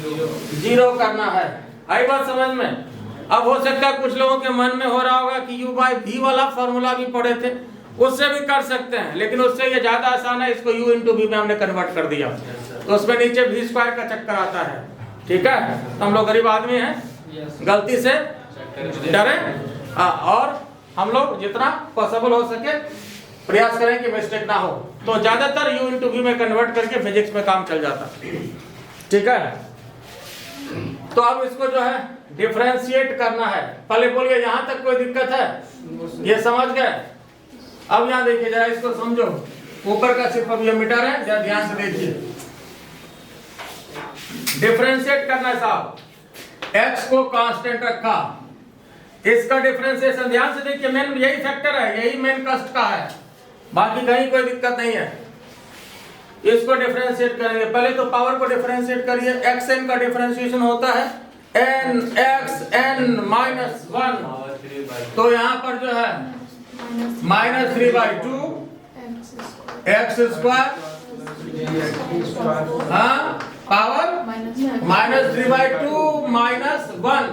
Speaker 1: 0 करना है। आई बात समझ में? अब हो सकता है कुछ लोगों के मन में हो रहा होगा कि u/v वाला फॉर्मूला भी पढ़े थे, उससे भी कर सकते हैं, लेकिन उससे ये ज्यादा आसान है। इसको u इंटू v में हमने कन्वर्ट कर दिया, तो उसमें नीचे v² का चक्कर आता है। ठीक है, तो हम लोग गरीब आदमी हैं, गलती से डरे, और हम लोग जितना पॉसिबल हो सके प्रयास करें कि मिस्टेक ना हो। तो ज्यादातर u इंटू v में कन्वर्ट करके फिजिक्स में काम चल जाता। ठीक है, तो अब इसको जो है डिफरेंशिएट करना है। पहले बोलिए, यहाँ तक कोई दिक्कत है? ये समझ गए? अब यहाँ देखिए जरा, इसको समझो। ऊपर का सिर्फ अब ये मीटर है, जरा ध्यान से देखिए। डिफरेंशिएट करना है साहब, x को कांस्टेंट रखा, इसका डिफरेंशिएशन ध्यान से देखिए, मेन यही फैक्टर है, यही मेन कष्ट का है, बाकी कहीं कोई दिक्कत नहीं है। इसको डिफरेंशिएट करेंगे, पहले तो पावर को डिफरेंशिएट करिए। xn का डिफरेंशिएशन होता है n xn -1, तो यहाँ पर जो है -3/2 x², हाँ, पावर -3/2 -1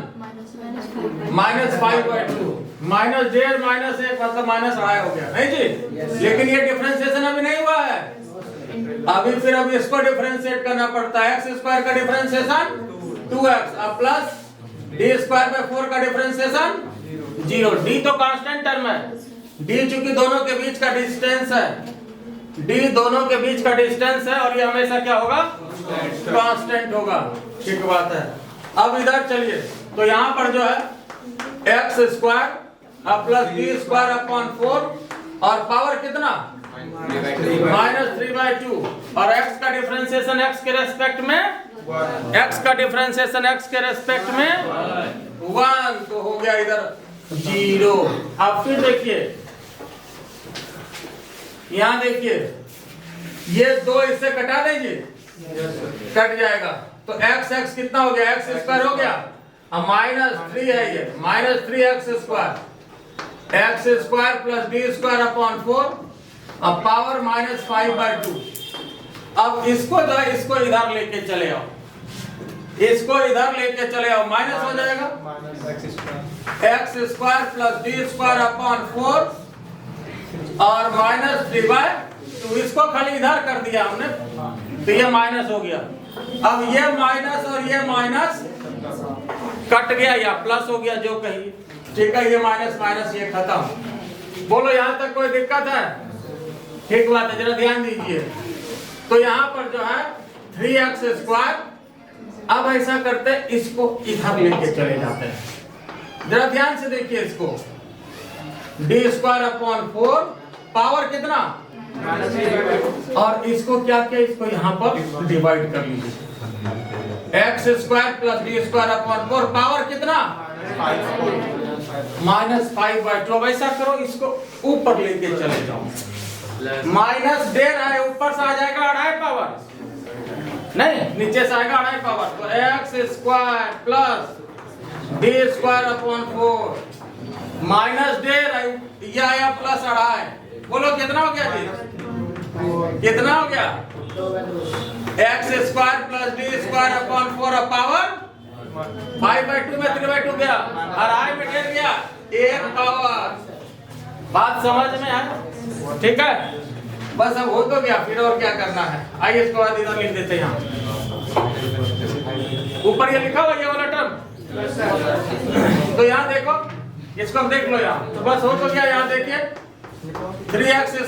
Speaker 1: -5/2, -1.5 मतलब -2.5 हो गया, नहीं जी? लेकिन ये डिफरेंशिएशन अभी नहीं हुआ है, अभी इसको डिफरेंशिएट करना पड़ता है। x² का डिफरेंशिएशन 2x, अब प्लस d²/4 का डिफरेंशिएशन 0। d तो कांस्टेंट टर्म है, d चूंकि दोनों के बीच का डिस्टेंस है, d दोनों के बीच का डिस्टेंस है, और ये हमेशा क्या होगा? कांस्टेंट होगा। ठीक बात है। अब इधर चलिए, तो यहाँ पर जो है x² अब प्लस d² अपॉन 4 और पावर कितना? -3/2, और x का डिफरेंशिएशन x के रेस्पेक्ट में, x का डिफरेंशिएशन x के रेस्पेक्ट में 1, तो हो गया इधर 0। अब फिर देखिए, यहाँ देखिए, ये 2 इससे कटा दीजिए, कट जाएगा, तो x कितना हो गया? x² हो गया, अब -3 है, ये -3x² प्लस d² अपॉन 4 अब पावर -5/2। अब इसको जो है, इसको इधर लेके चले आओ, इसको इधर लेके चले आओ, माइनस हो जाएगा x² प्लस d² अपॉन 4 और -3/2। इसको खाली इधर कर दिया हमने, तो ये माइनस हो गया। अब ये माइनस और ये माइनस कट गया या प्लस हो गया, जो कहिए। ठीक है, ये माइनस माइनस ये खत्म। बोलो यहाँ तक कोई दिक्कत है? ठीक बात है, जरा ध्यान दीजिए। तो यहाँ पर जो है 3x², अब ऐसा करते हैं इसको इधर लेके चले जाते हैं। जरा ध्यान से देखिए इसको, d²/4 पावर कितना, और इसको क्या किया, इसको यहाँ पर डिवाइड कर लीजिए। x² + d²/4 पावर कितना, -5/2। अब ऐसा करो, इसको ऊपर लेके चले जाओ। माइनस डेढ़ है, ऊपर से आ जाएगा 2.5 पावर, नहीं नीचे से आएगा 2.5 पावर। तो x² + d²/4 माइनस डेढ़ है, ये आया +2.5। बोलो कितना हो गया जी, कितना हो गया? x² + d²/4 पावर 5/2 में 3/2 गया, और आई में डेढ़ गया 1 पावर। बात समझ में है? ठीक है, बस अब हो तो गया, फिर और क्या करना है। आइए इसके बाद इधर लिख देते हैं, यहाँ ऊपर ये लिखा हुआ ये वाला टर्म। तो यहाँ देखो, इसको हम देख लो यहाँ, तो बस हो तो गया। यहाँ देखिए 3x² =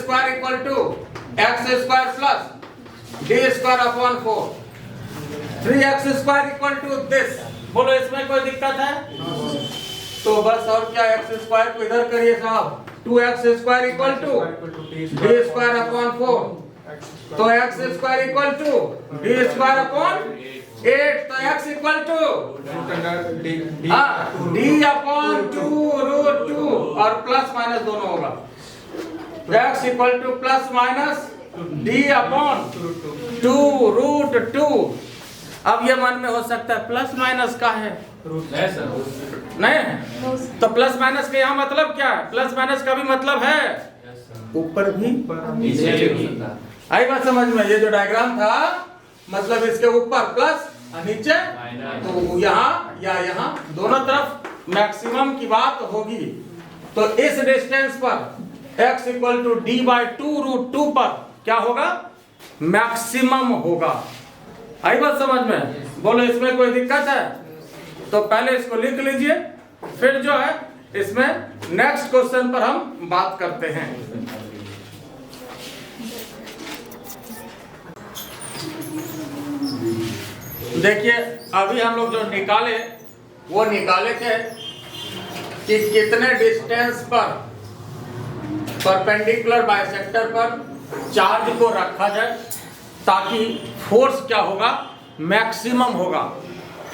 Speaker 1: x² + d²/4 3x² = this. बोलो इसमें कोई दिक्कत है? तो बस और क्या, x² को इधर करिए साहब, 2x² = d²/4। तो x² = d²/8। तो x d/2√2 और प्लस माइनस दोनों होगा। x = d/2√2। अब ये मन में हो सकता है प्लस माइनस का है, नहीं तो प्लस माइनस का यहाँ मतलब क्या है? प्लस माइनस का भी मतलब है ऊपर भी नीचे भी। आई बात समझ में? ये जो डायग्राम था, मतलब इसके ऊपर प्लस और नीचे, तो यहाँ या यहाँ दोनों तरफ मैक्सिमम की बात होगी। तो इस डिस्टेंस पर x = d/2√2 पर क्या होगा? मैक्सिमम होगा। आई बात समझ में? बोलो इसमें कोई दिक्कत है? तो पहले इसको लिख लीजिए, फिर जो है इसमें नेक्स्ट क्वेश्चन पर हम बात करते हैं। देखिए अभी हम लोग जो निकाले वो निकाले थे कि कितने डिस्टेंस पर परपेंडिकुलर बाइसेक्टर पर चार्ज को रखा जाए ताकि फोर्स क्या होगा? मैक्सिमम होगा।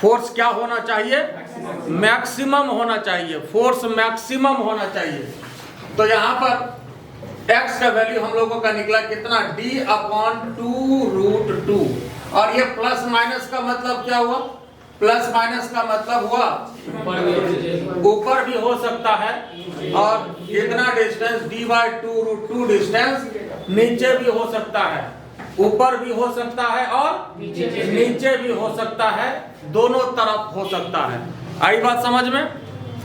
Speaker 1: फोर्स क्या होना चाहिए? मैक्सिमम होना चाहिए, फोर्स मैक्सिमम होना चाहिए। तो यहाँ पर x का वैल्यू हम लोगों का निकला कितना? d/2√2। और ये प्लस माइनस का मतलब क्या हुआ? प्लस माइनस का मतलब हुआ ऊपर भी हो सकता है, और इतना डिस्टेंस d/2√2 डिस्टेंस नीचे भी हो सकता है, ऊपर भी हो सकता है और नीचे भी हो सकता है, दोनों तरफ हो सकता है। आई बात समझ में?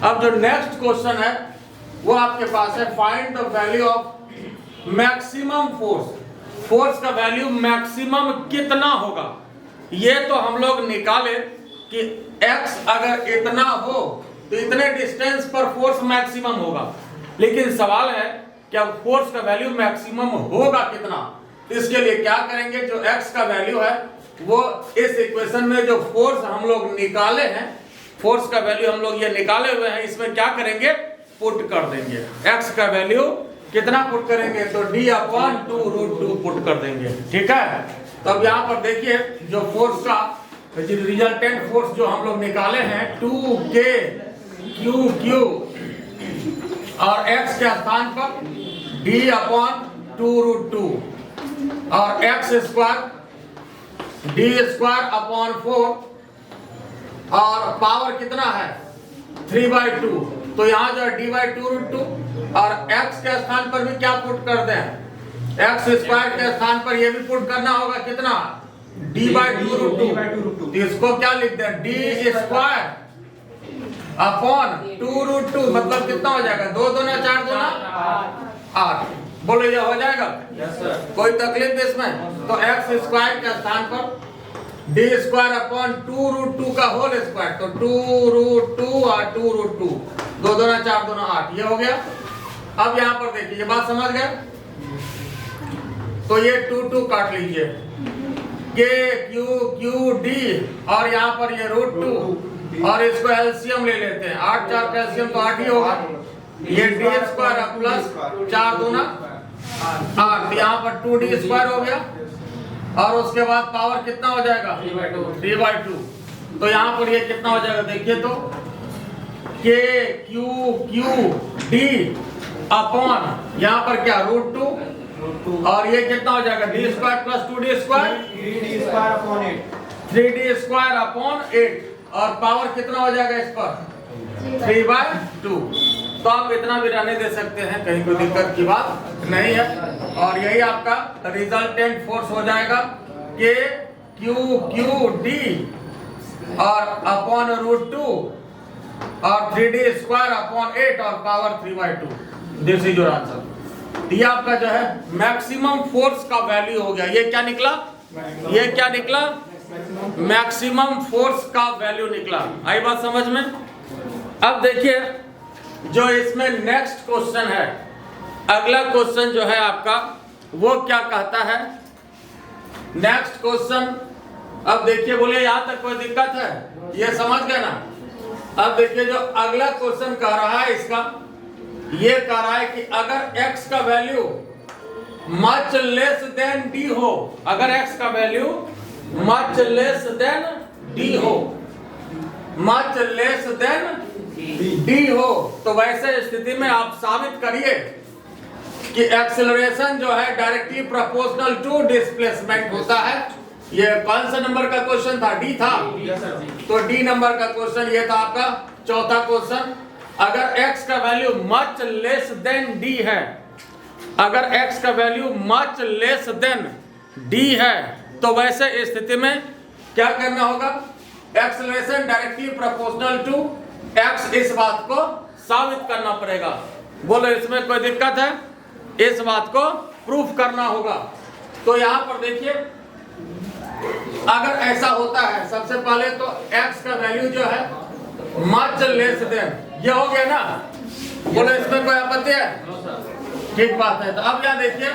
Speaker 1: अब जो नेक्स्ट क्वेश्चन है वो आपके पास है, find the value of maximum force. Force का वैल्यू मैक्सिमम कितना होगा? ये तो हम लोग निकाले कि x अगर इतना हो तो इतने डिस्टेंस पर फोर्स मैक्सिमम होगा, लेकिन सवाल है कि अब फोर्स का वैल्यू मैक्सिमम होगा कितना? इसके लिए क्या करेंगे, जो x का वैल्यू है वो इस इक्वेशन में जो फोर्स हम लोग निकाले हैं, फोर्स का वैल्यू हम लोग ये निकाले हुए हैं, इसमें क्या करेंगे? पुट कर देंगे। x का वैल्यू कितना पुट करेंगे? तो d/2√2 पुट कर देंगे। ठीक है, तो अब यहाँ पर देखिए जो फोर्स का रिजल्टेंट फोर्स जो हम लोग निकाले हैं 2kQq, और x के स्थान पर d/2√2 और x² d²/4 और पावर कितना है? 3/2। तो यहाँ जो है d/2√2 और x के स्थान पर भी क्या पुट कर दें? x² के स्थान पर ये भी पुट करना होगा कितना? d/2√2। इसको क्या लिखते हैं? d²/2√2 मतलब कितना हो जाएगा? 2 दूना 4 दूना 8। बोलो ये हो जाएगा? कोई तकलीफ इसमें? तो x² के स्थान पर d²/2√2 का होल स्क्वायर, तो 2√2 और 2√2, 2 दूना 4 दूना 8, ये हो गया। अब यहाँ पर देखिए, ये बात समझ गए? तो ये 2 काट लीजिए, के क्यू क्यू डी, और यहाँ पर ये √2, और इसको एलसीएम ले लेते हैं। 8 4 का एलसीएम तो 8 ही होगा। ये डी स्क्वायर प्लस 4 दूना 8, यहाँ पर 2d² हो गया, और उसके बाद पावर कितना हो जाएगा? 3/2। तो यहाँ पर ये कितना हो जाएगा देखिए तो, के क्यू क्यू डी अपॉन यहाँ पर क्या √2, और ये कितना हो जाएगा? d² प्लस 2d², 3d² 8, और पावर कितना हो जाएगा इस पर? 3/2। तो आप इतना भी रहने दे सकते हैं, कहीं कोई दिक्कत की बात नहीं है। और यही आपका रिजल्टेंट फोर्स हो जाएगा के क्यू क्यू डी और अपॉन √2 और 3d² अपॉन 8 और power 3/2। This is your answer. ये आपका जो है मैक्सिमम फोर्स का वैल्यू हो गया। ये क्या निकला? ये क्या निकला? मैक्सिमम फोर्स का वैल्यू निकला। आई बात समझ में? अब देखिए जो इसमें नेक्स्ट क्वेश्चन है, अगला क्वेश्चन जो है आपका वो क्या कहता है? नेक्स्ट क्वेश्चन, अब देखिए, बोले यहां तक कोई दिक्कत है? ये समझ गए ना? अब देखिए जो अगला क्वेश्चन कह रहा है इसका, ये कह रहा है कि अगर x का value much less than d हो, अगर x का value much less than d हो, मच लेस देन d हो, तो वैसे स्थिति में आप साबित करिए कि एक्सेलरेशन जो है डायरेक्टली प्रोपोर्शनल टू डिस्प्लेसमेंट होता है। ये कौन सा नंबर का क्वेश्चन था? डी था। तो डी नंबर का क्वेश्चन ये था आपका चौथा क्वेश्चन। अगर x का value much less than d है, अगर x का value much less than d है, तो वैसे स्थिति में क्या करना होगा? Acceleration directly proportional to x, इस बात को साबित करना पड़ेगा। बोलो इसमें कोई दिक्कत है? इस बात को प्रूफ करना होगा। तो यहां पर देखिए, अगर ऐसा होता है, सबसे पहले तो x का वैल्यू जो है मच लेस देन, ये हो गया ना? बोलो इसमें कोई आपत्ति है? ठीक बात है। तो अब यहां देखिए,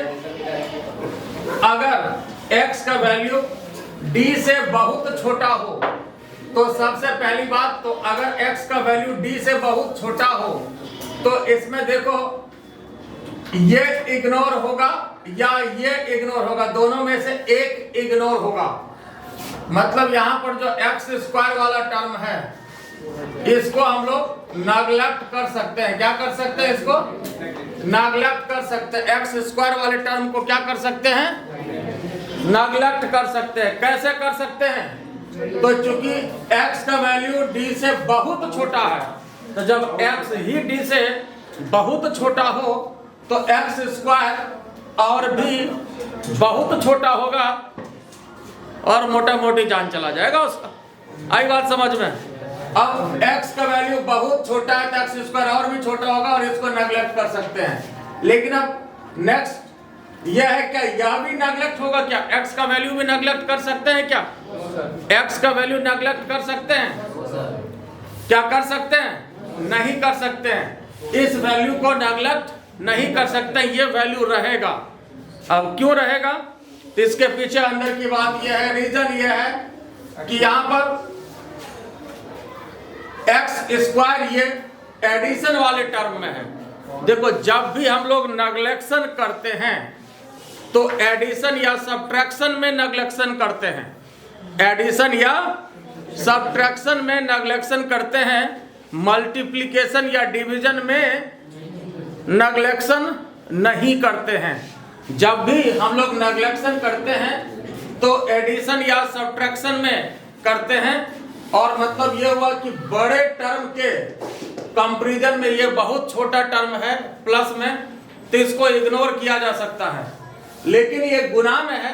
Speaker 1: अगर x का वैल्यू d से बहुत छोटा हो, तो सबसे पहली बात तो अगर x का वैल्यू d से बहुत छोटा हो, तो इसमें देखो ये इग्नोर होगा या ये इग्नोर होगा, दोनों में से एक इग्नोर होगा। मतलब यहां पर जो x² वाला टर्म है, इसको हम लोग नेगलेक्ट कर सकते हैं। क्या कर सकते हैं? इसको नेगलेक्ट कर सकते हैं। x² वाले टर्म को क्या कर सकते हैं? नेगलेक्ट कर सकते हैं। कैसे कर सकते हैं? तो चूंकि x का वैल्यू d से बहुत छोटा है, तो जब x ही d से बहुत छोटा हो, तो x² और भी बहुत छोटा होगा, और मोटा मोटी जान चला जाएगा उसका। आई बात समझ में? अब x का वैल्यू बहुत छोटा है, तो x² और भी छोटा होगा, और इसको नेगलेक्ट कर सकते हैं। लेकिन अब नेक्स्ट यह है, क्या यह भी नेगलेक्ट होगा? क्या x का वैल्यू भी नेगलेक्ट कर सकते हैं? क्या x का वैल्यू नेगलेक्ट कर सकते हैं? क्या कर सकते हैं? नहीं कर सकते हैं। इस वैल्यू को नेगलेक्ट नहीं कर सकते, ये वैल्यू रहेगा। अब क्यों रहेगा? तो इसके पीछे अंदर की बात यह है, रीजन यह है कि यहां पर x² ये एडिशन वाले टर्म में है। देखो, जब भी हम लोग नेगलेक्शन करते हैं तो एडिशन या सब्ट्रैक्शन में नेगलेक्शन करते हैं। एडिशन या सब्ट्रैक्शन में नेगलेक्शन करते हैं, मल्टीप्लिकेशन या डिवीजन में नेगलेक्शन नहीं करते हैं। जब भी हम लोग नेगलेक्शन करते हैं तो एडिशन या सब्ट्रैक्शन में करते हैं। और मतलब ये हुआ कि बड़े टर्म के कंपैरिजन में ये बहुत छोटा टर्म है प्लस में, तो इसको इग्नोर किया जा सकता है। लेकिन ये गुना में है,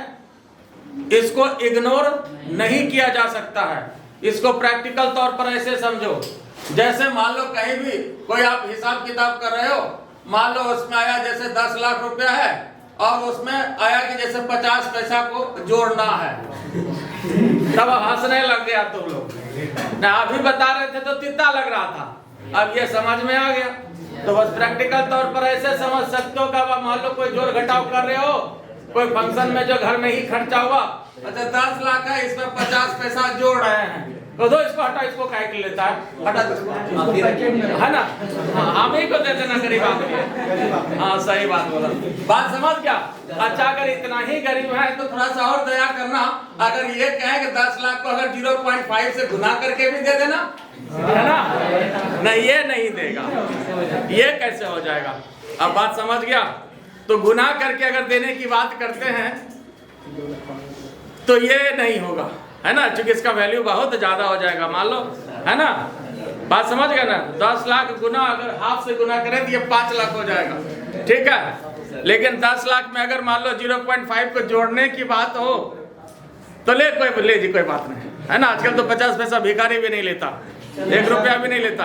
Speaker 1: इसको इग्नोर नहीं किया जा सकता है। इसको प्रैक्टिकल तौर पर ऐसे समझो, जैसे मान लो कहीं भी कोई आप हिसाब किताब कर रहे हो, मान लो उसमें आया जैसे 10 लाख रुपया है, और उसमें आया कि जैसे 50 पैसा को जोड़ना है, तब हंसने लग गया तुम लोग ना। अभी बता रहे थे तो तिता लग रहा था, अब ये समझ में आ गया। तो बस प्रैक्टिकल तौर पर ऐसे समझ सकते हो कि अब मान लो कोई जोड़ घटाव कर रहे हो, कोई फंक्शन में जो घर में ही खर्चा हुआ, अच्छा 10 लाख है, इसमें 50 पैसा जोड़ रहे हैं, तो दो इसको हटा, इसको काय के लेता है, हटा है ना, हम ही को दे देना गरीब आदमी। हाँ सही बात बोला, बात समझ क्या। अच्छा अगर इतना ही गरीब है तो थोड़ा सा और दया करना, अगर ये कहें कि 10 लाख को अगर 0.5 से गुना करके भी दे देना, है ना, नहीं ये नहीं देगा, ये कैसे हो जाएगा। अब बात समझ गया। तो गुना करके अगर देने की बात करते हैं तो ये नहीं होगा, है ना, क्योंकि इसका वैल्यू बहुत ज्यादा हो जाएगा, मान लो, है ना, बात समझ गए ना। 10 लाख गुना अगर हाफ से गुना करें तो ये 5 लाख हो जाएगा, ठीक है। लेकिन 10 लाख में अगर मान लो 0.5 को जोड़ने की बात हो तो ले जी कोई बात नहीं, है ना। आजकल तो 50 पैसा भिखारी भी नहीं लेता, 1 रुपया भी नहीं लेता।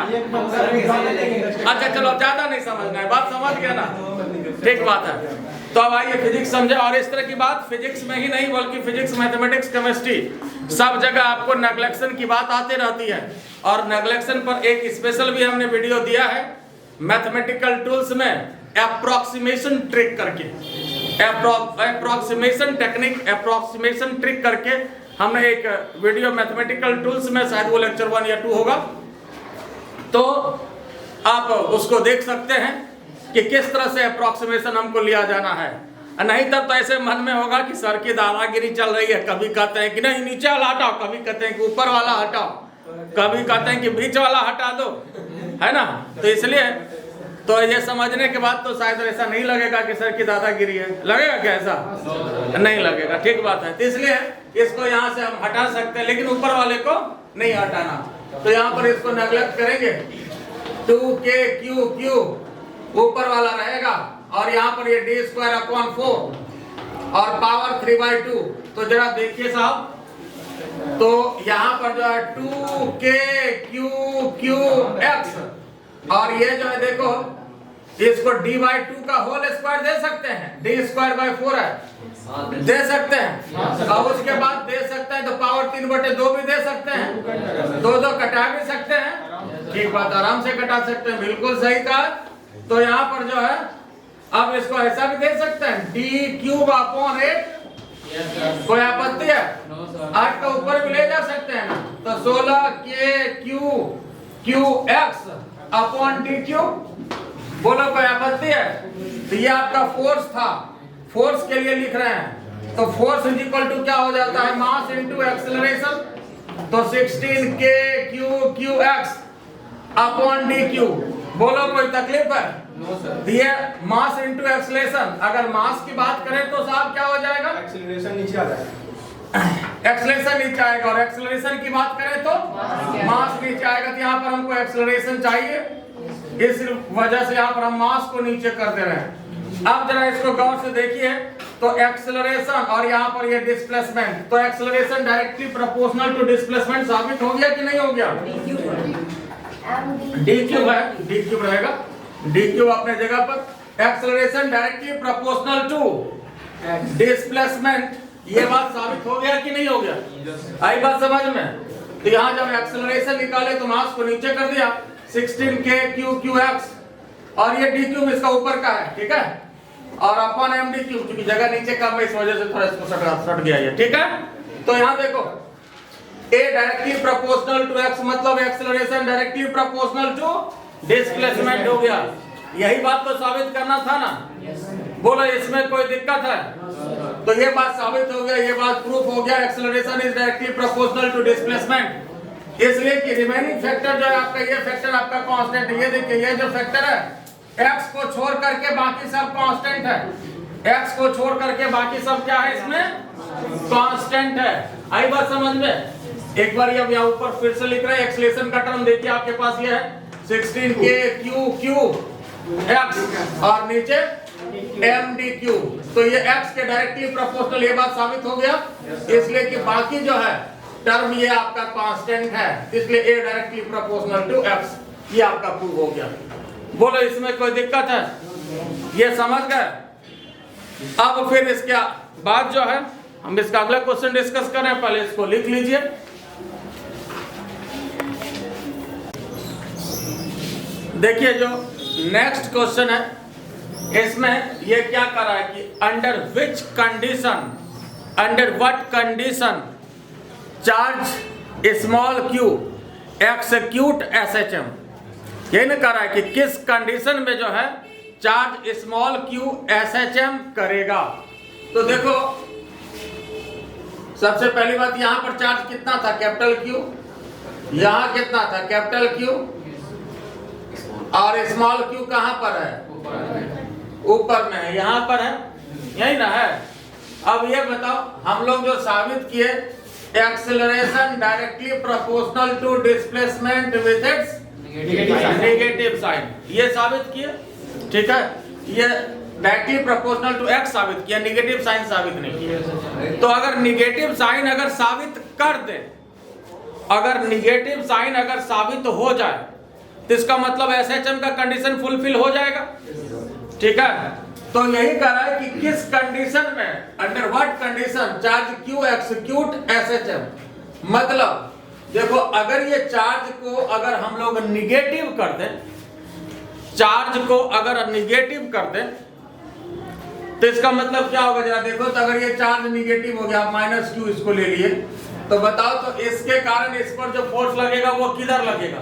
Speaker 1: अच्छा चलो ज्यादा नहीं समझना है, बात समझ गया ना, ठीक बात है। तो अब आइए फिजिक्स समझे, और इस तरह की बात फिजिक्स में ही नहीं बल्कि फिजिक्स, मैथमेटिक्स, केमिस्ट्री सब जगह आपको नेग्लेक्शन की बात आती रहती है। और नेग्लेक्शन पर एक स्पेशल भी हमने वीडियो दिया है मैथमेटिकल टूल्स में, अप्रोक्सीमेशन ट्रिक करके, अप्रोक्सीमेशन टेक्निक, अप्रोक्सीमेशन ट्रिक करके हमने एक वीडियो मैथमेटिकल टूल्स में, शायद वो लेक्चर 1 या 2 होगा, तो आप उसको देख सकते हैं कि किस तरह से अप्रोक्सीमेशन हमको लिया जाना है। नहीं तब तो ऐसे मन में होगा कि सर की दादागिरी चल रही है, कभी कहते हैं कि नहीं नीचे वाला हटाओ, कभी कहते हैं कि ऊपर वाला हटाओ, कभी कहते हैं कि बीच वाला हटा दो, है ना। तो इसलिए तो ये समझने के बाद तो शायद ऐसा नहीं लगेगा कि सर की दादागिरी है, लगेगा क्या ऐसा? नहीं लगेगा, ठीक बात है। तो इसलिए इसको यहाँ से हम हटा सकते हैं, लेकिन ऊपर वाले को नहीं हटाना। तो यहाँ पर इसको नेगलेक्ट करेंगे, 2k ऊपर वाला रहेगा, और यहाँ पर ये d²/4 और पावर 3/2। तो जरा देखिए साहब, तो यहाँ पर जो है 2k⁴x, और ये जो है देखो इसको d/2 का होल स्क्वायर दे सकते हैं, d²/4 है, दे सकते हैं, और उसके बाद दे सकते हैं तो पावर 3/2 भी दे सकते हैं, 2 कटा भी सकते हैं, ठीक बात, आराम से कटा सकते हैं, बिल्कुल सही कहा। तो यहाँ पर जो है अब इसको ऐसा भी दे सकते हैं d³/8, कोई आपत्ति है? 8 का ऊपर भी ले जा सकते हैं ना, तो 16k⁴x/d³, बोलो कोई आपत्ति है? तो ये आपका फोर्स था, फोर्स के लिए लिख रहे हैं, तो फोर्स इज इक्वल टू क्या हो जाता है, मास इनटू एक्सेलरेशन, तो 16k⁴x/d³। बोलो कोई तकलीफ है? ये मास इनटू एक्सेलरेशन, अगर मास की बात करें तो साहब क्या हो जाएगा,
Speaker 2: एक्सेलरेशन नीचे आ जाएगा,
Speaker 1: एक्सेलरेशन नीचे आएगा, और एक्सेलरेशन की बात करें तो मास नीचे आएगा। तो यहाँ पर हमको एक्सेलरेशन चाहिए, इस वजह से यहाँ पर हम मास को नीचे कर दे रहे हैं। अब जरा इसको गौर से देखिए, तो एक्सेलरेशन और यहाँ पर ये डिस्प्लेसमेंट, तो acceleration directly proportional to displacement साबित हो गया कि नहीं हो गया? d³ है, d³ रहेगा, d³ अपने जगह पर। Acceleration directly proportional to displacement, ये बात साबित हो गया कि नहीं हो गया? आई बात समझ में? तो यहाँ जब एक्सेलरेशन निकाले तो मास को नीचे कर दिया, 16k⁴x, और ये d³ इसका ऊपर का है, ठीक है, और अपन md³ क्योंकि जगह नीचे कम है इस वजह से थोड़ा इसको सट गया ये, ठीक है। तो यहाँ देखो a directly proportional to x, मतलब acceleration directly proportional to displacement हो गया। यही बात तो साबित करना था ना, बोलो इसमें कोई दिक्कत है? तो ये बात साबित हो गया, ये बात प्रूफ हो गया, acceleration is directly proportional to displacement. इसलिए कि रिमेनिंग फैक्टर जो है आपका, ये फैक्टर आपका कांस्टेंट है, ये देखिए ये जो फैक्टर है x को छोड़ करके बाकी सब कांस्टेंट है, x को छोड़ करके बाकी सब क्या है इसमें, कांस्टेंट है। आई बात समझ में? एक बार अब यहाँ ऊपर फिर से लिख रहे हैं, एक्सेलरेशन का टर्म देखिए आपके पास ये है 16k⁴x, और नीचे md³, तो ये x के डायरेक्टली प्रोपोर्शनल, ये बात साबित हो गया, इसलिए कि बाकी जो है टर्म ये आपका कांस्टेंट है, इसलिए a directly proportional to x, ये आपका प्रूव हो गया। बोलो इसमें कोई दिक्कत है? ये समझ गए? अब फिर इसके बाद जो है हम इसका अगला क्वेश्चन डिस्कस करें, पहले इसको लिख लीजिए। देखिए जो नेक्स्ट क्वेश्चन है, इसमें ये क्या कर रहा है कि under which condition, under what condition charge small Q execute SHM. ये नहीं कर रहा है कि किस कंडीशन में जो है चार्ज स्मॉल क्यू एसएचएम करेगा। तो देखो सबसे पहली बात, यहां पर चार्ज कितना था, कैपिटल क्यू, यहां कितना था, कैपिटल क्यू, और स्मॉल क्यू कहां पर है, ऊपर में है, यहां पर है, यही ना है। अब ये बताओ, हम लोग जो साबित किए acceleration directly proportional to displacement with its negative sign, ये साबित किए, ठीक है। ये डायरेक्टली प्रोपोर्शनल टू एक्स साबित किया, नेगेटिव साइन साबित नहीं किया। तो अगर नेगेटिव साइन अगर साबित कर दे, अगर नेगेटिव साइन अगर साबित हो जाए तो इसका मतलब एसएचएम का कंडीशन फुलफिल हो जाएगा, ठीक है। तो यही कह रहा है कि किस कंडीशन में, under what condition charge Q execute SHM. मतलब देखो, अगर ये चार्ज को अगर हम लोग निगेटिव कर दें, चार्ज को अगर निगेटिव कर दें तो इसका मतलब क्या होगा, जरा देखो। तो अगर ये चार्ज निगेटिव हो गया, माइनस क्यू इसको ले लिए, तो बताओ तो इसके कारण इस पर जो फोर्स लगेगा वो किधर लगेगा,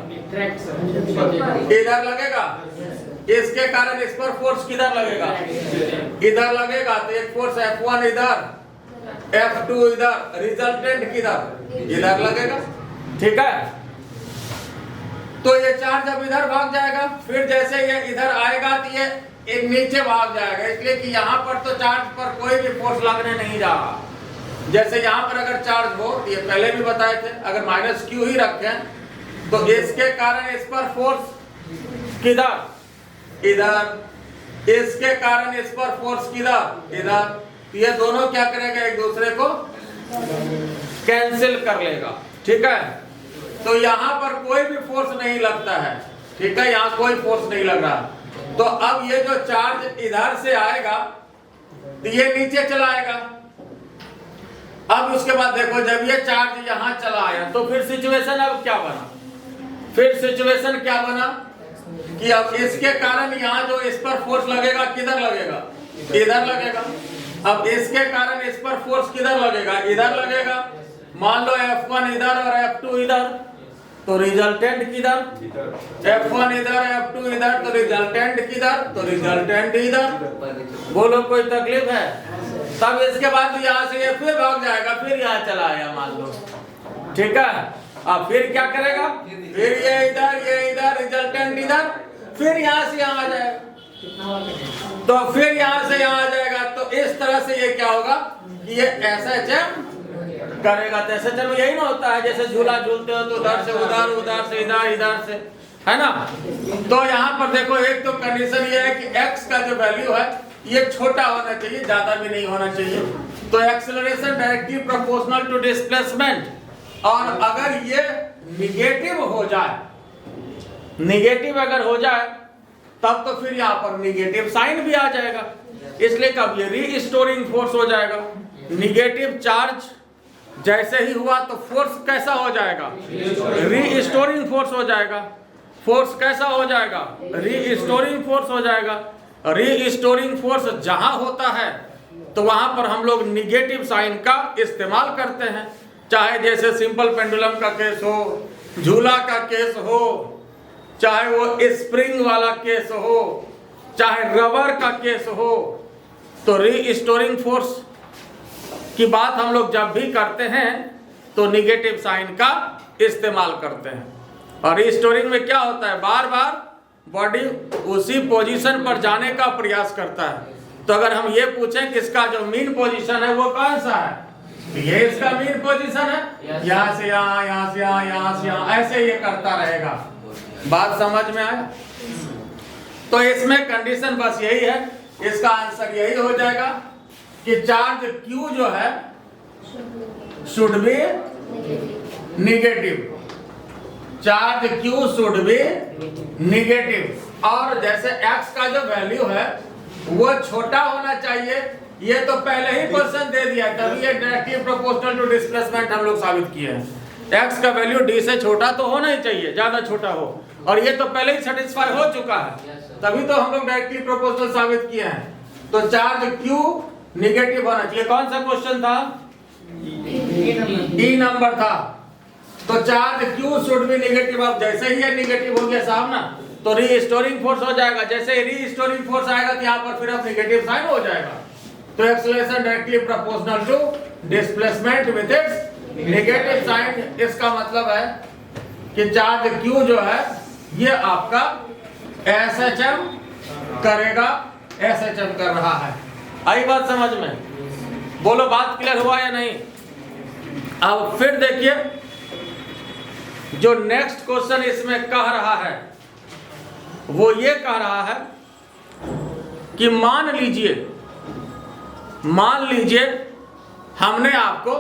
Speaker 1: इधर लगेगा। इसके कारण इस पर फोर्स किधर लगेगा, इधर लगेगा। तो एक फोर्स F1 इधर, F2 इधर, रिजल्टेंट किधर, इधर लगेगा, ठीक है। तो ये चार्ज अब इधर भाग जाएगा, फिर जैसे ये इधर आएगा तो ये एक नीचे भाग जाएगा, इसलिए कि यहाँ पर तो चार्ज पर कोई भी फोर्स लगने नहीं जा रहा। जैसे यहाँ पर अगर चार्ज हो, ये पहले भी बताए थे, अगर माइनस क्यू ही रखें तो इसके कारण इस पर फोर्स किधर, इधर। इसके कारण इस पर फोर्स किधर, इधर। ये दोनों क्या करेगा, एक दूसरे को कैंसिल कर लेगा, ठीक है। तो यहाँ पर कोई भी फोर्स नहीं लगता है, ठीक है, यहाँ कोई फोर्स नहीं लग रहा। तो अब ये जो चार्ज इधर से आएगा तो ये नीचे चला आएगा। अब उसके बाद देखो, जब ये चार्ज यहाँ चला आया तो फिर सिचुएशन अब क्या बना, फिर सिचुएशन क्या बना कि अब इसके कारण यहाँ जो इस पर फोर्स लगेगा किधर लगेगा, इधर लगेगा। अब इसके कारण इस पर फोर्स किधर लगेगा, इधर लगेगा। मान लो F1 इधर और F2 इधर, तो रिजल्टेंट किधर, F1 इधर F2 इधर, तो रिजल्टेंट किधर, तो रिजल्टेंट इधर। बोलो कोई तकलीफ है। तब इसके बाद यहाँ से ये फिर भाग जाएगा, फिर यहाँ चला आया मान लो, ठीक है। अब फिर क्या करेगा, फिर ये इधर, रिजल्टेंट इधर, फिर यहाँ से यहाँ आ जाएगा, तो फिर यहाँ से यहाँ आ जाएगा। तो इस तरह से ये क्या होगा, ये एसएचएम करेगा। तो एसएचएम यही ना होता है, जैसे झूला झूलते हो तो उधर से उधर, उधर से इधर, इधर से, है ना। तो यहाँ पर देखो, एक तो कंडीशन ये है कि x का जो वैल्यू है ये छोटा होना चाहिए, ज्यादा भी नहीं होना चाहिए। तो acceleration directly proportional to displacement, और अगर ये निगेटिव हो जाए, निगेटिव अगर हो जाए तब तो फिर यहाँ पर निगेटिव साइन भी आ जाएगा, इसलिए कब ये रीस्टोरिंग फोर्स हो जाएगा। निगेटिव चार्ज जैसे ही हुआ तो फोर्स कैसा हो जाएगा, रीस्टोरिंग फोर्स हो जाएगा। फोर्स कैसा हो जाएगा, रीस्टोरिंग फोर्स हो जाएगा। रीस्टोरिंग फोर्स जहां होता है तो वहां पर हम लोग निगेटिव साइन का इस्तेमाल करते हैं, चाहे जैसे सिंपल पेंडुलम का केस हो, झूला का केस हो, चाहे वो स्प्रिंग वाला केस हो, चाहे रबर का केस हो। तो रीस्टोरिंग फोर्स की बात हम लोग जब भी करते हैं तो निगेटिव साइन का इस्तेमाल करते हैं। और रीस्टोरिंग में क्या होता है, बार बार बॉडी उसी पोजीशन पर जाने का प्रयास करता है। तो अगर हम ये पूछें कि इसका जो मीन पोजीशन है वो कौन सा है, ये इसका मीन पोजीशन है, यहाँ से यहाँ, यहाँ से यहाँ, यहाँ से यहाँ, ऐसे ये करता रहेगा। बात समझ में आया। तो इसमें कंडीशन बस यही है, इसका आंसर यही हो जाएगा कि चार्ज Q जो है should be negative, charge Q should be negative. और जैसे x का जो वैल्यू है वो छोटा होना चाहिए, ये तो पहले ही क्वेश्चन दे दिया, तभी ये डायरेक्टली प्रोपोर्शनल टू डिस्प्लेसमेंट हम लोग साबित किए हैं। x का वैल्यू d से छोटा तो होना ही चाहिए, ज्यादा छोटा हो, और ये तो पहले ही सेटिस्फाई हो चुका है, तभी तो हम लोग डायरेक्टली प्रोपोर्शनल साबित किए हैं। तो चार्ज q निगेटिव होना चाहिए। कौन सा क्वेश्चन था? E नंबर था। तो charge q should be negative. अब जैसे ही ये निगेटिव हो गया साहब ना, तो रीस्टोरिंग फोर्स हो जाएगा। जैसे रीस्टोरिंग फोर्स आएगा तो यहाँ पर फिर अब निगेटिव साइन हो जाएगा। तो acceleration directly proportional to displacement with its negative sign. इसका मतलब है कि चार्ज q जो है ये आपका SHM करेगा, SHM कर रहा है। आई बात समझ में? बोलो, बात क्लियर हुआ या नहीं? अब फिर देखिए, जो नेक्स्ट क्वेश्चन इसमें कह रहा है वो ये कह रहा है कि मान लीजिए हमने आपको